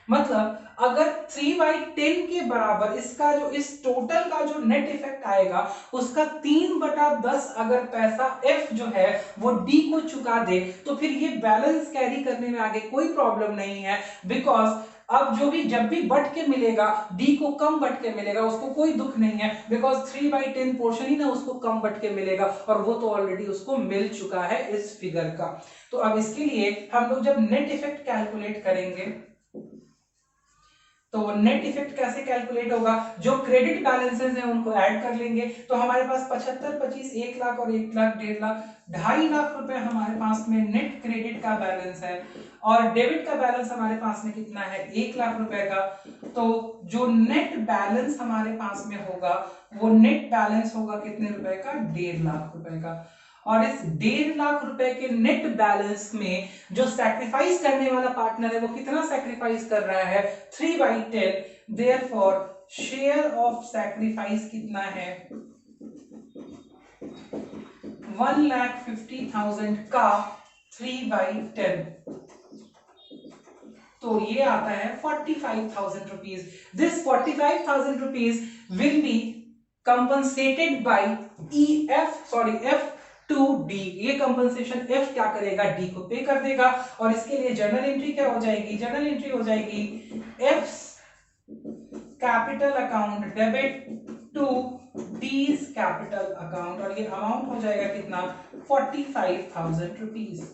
मतलब अगर 3/10 के बराबर इसका जो इस टोटल का जो नेट इफेक्ट आएगा उसका 3/10 अगर पैसा एफ जो है वो डी को चुका दे, तो फिर ये बैलेंस कैरी करने में आगे कोई प्रॉब्लम नहीं है, बिकॉज अब जो भी जब भी बट के मिलेगा डी को कम बट के मिलेगा, उसको कोई दुख नहीं है, बिकॉज 3/10 पोर्शन ही ना उसको कम बट के मिलेगा, और वो तो ऑलरेडी उसको मिल चुका है इस फिगर का। तो अब इसके लिए हम लोग जब नेट इफेक्ट कैलकुलेट करेंगे तो नेट इफेक्ट कैसे कैलकुलेट होगा, जो क्रेडिट बैलेंसेस हैं उनको ऐड कर लेंगे। तो हमारे पास 75, 25, 1 लाख और 1 लाख, 1.5 लाख, 2.5 लाख रुपए हमारे पास में नेट क्रेडिट का बैलेंस है, और डेबिट का बैलेंस हमारे पास में कितना है, 1 लाख रुपए का। तो जो नेट बैलेंस हमारे पास में होगा वो नेट बैलेंस होगा कितने रुपए का, 1.5 लाख रुपए का। और इस 1.5 लाख रुपए के नेट बैलेंस में जो सैक्रिफाइस करने वाला पार्टनर है वो कितना सैक्रिफाइस कर रहा है, 3/10, देयरफॉर शेयर ऑफ सैक्रिफाइस कितना है, 1,50,000 का 3/10, तो ये आता है 45,000 rupees. This 45,000 rupees will be compensated by F to D. ये कंपनसेशन एफ क्या करेगा, डी को पे कर देगा, और इसके लिए जर्नल एंट्री क्या हो जाएगी, जर्नल एंट्री हो जाएगी F capital account debit to D's capital account, और ये अमाउंट हो जाएगा कितना, 45,000 रुपीज।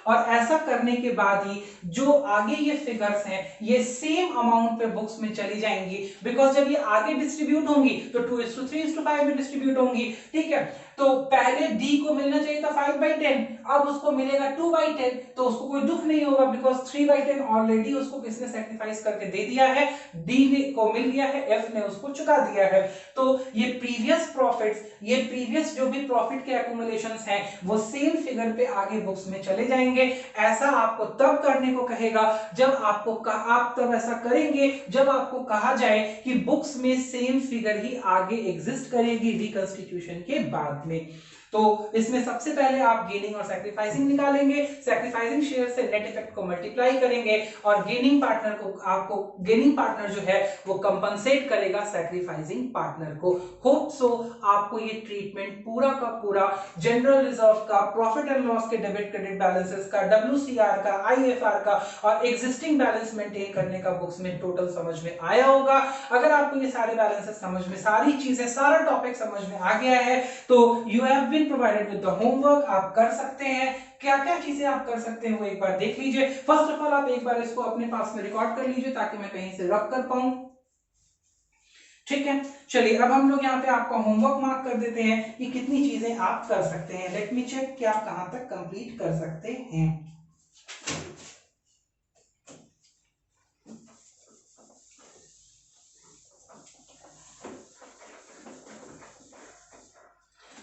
और ऐसा करने के बाद ही जो आगे ये फिगर्स हैं ये सेम अमाउंट पे बुक्स में चली जाएंगी, बिकॉज जब ये आगे डिस्ट्रीब्यूट होंगी तो 2:3:5 में डिस्ट्रीब्यूट होंगी। ठीक है, तो पहले डी को मिलना चाहिए था 5/10, अब उसको मिलेगा 2/10, तो उसको कोई दुख नहीं होगा, बिकॉज 3/10 ऑलरेडी उसको किसने सैक्रिफाइस करके दे दिया है, डी ने को मिल गया है, एफ ने उसको चुका दिया है। तो ये प्रीवियस प्रॉफिट्स, ये प्रीवियस जो भी प्रॉफिट के एक्यूमुलेशंस हैं वो सेम फिगर पे आगे बुक्स में चले जाएंगे। ऐसा आपको तब करने को कहेगा जब आपको आप तब ऐसा करेंगे जब आपको कहा जाए कि बुक्स में सेम फिगर ही आगे एग्जिस्ट करेगी रिकंस्टिट्यूशन के बाद में। तो इसमें सबसे पहले आप गेनिंग और सैक्रिफाइसिंग निकालेंगे, सैक्रिफाइसिंग शेयर से नेट इफेक्ट को मल्टीप्लाई करेंगे और गेनिंग पार्टनर को आपको गेनिंग पार्टनर जो है वो कंपनसेट करेगा सैक्रिफाइसिंग पार्टनर को। होप सो आपको ये ट्रीटमेंट पूरा का पूरा जनरल रिजर्व का, प्रॉफिट एंड लॉस के डेबिट क्रेडिट बैलेंसेस का, WCR का, IFR का और एग्जिस्टिंग बैलेंस मेंटेन करने का बुक्स में टोटल समझ में आया होगा। अगर आपको ये सारे बैलेंसेस समझ में, सारी चीजें, सारा टॉपिक समझ में आ गया है तो you have been provided with the homework. आप कर सकते हैं, क्या क्या चीजें आप कर सकते हैं वो एक बार देख लीजिए। फर्स्ट ऑफ ऑल आप एक बार इसको अपने पास में रिकॉर्ड कर लीजिए ताकि मैं कहीं से रब कर पाऊं। ठीक है, चलिए अब हम लोग यहाँ पे आपका होमवर्क मार्क कर देते हैं कि कितनी चीजें आप कर सकते हैं। लेट मी चेक कि आप कहां तक कंप्लीट कर सकते हैं।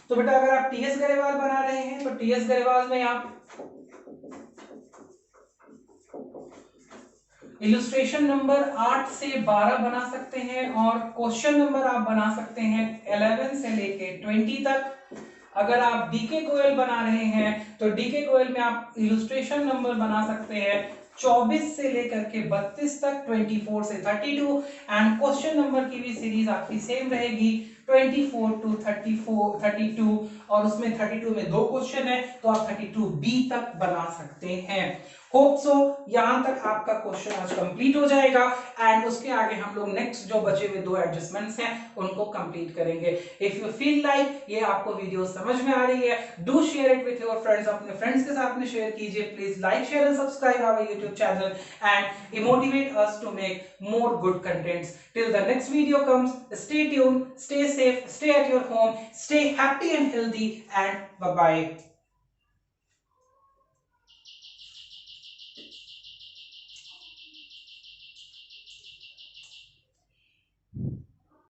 तो बेटा अगर आप टीएस गरेवाल बना रहे हैं तो टीएस गरेवाल में आप इलस्ट्रेशन नंबर 8 से 12 बना सकते हैं और क्वेश्चन नंबर आप बना सकते हैं 11 से लेके 20 तक। अगर आप डीके गोयल बना रहे हैं तो डीके गोयल में आप इलस्ट्रेशन नंबर बना सकते हैं 24 से लेकर के 32 तक, 24 से 32 एंड क्वेश्चन नंबर की भी सीरीज आपकी सेम रहेगी 24 टू 32 और उसमें 32 में 2 क्वेश्चन है तो आप 32B तक बना सकते हैं। होप सो यहां तक आपका क्वेश्चन आज कंप्लीट हो जाएगा एंड उसके आगे हम लोग नेक्स्ट जो बचे हुए 2 एडजस्टमेंट्स हैं उनको कंप्लीट करेंगे। इफ यू फील लाइक ये आपको वीडियो समझ में आ रही है, do share it with your friends, अपने फ्रेंड्स के साथ में शेयर कीजिए। Please like, share and subscribe our YouTube channel and motivate us to make more good contents. Till the next video comes, stay tuned, stay safe, stay at your home, stay happy and healthy, and bye bye.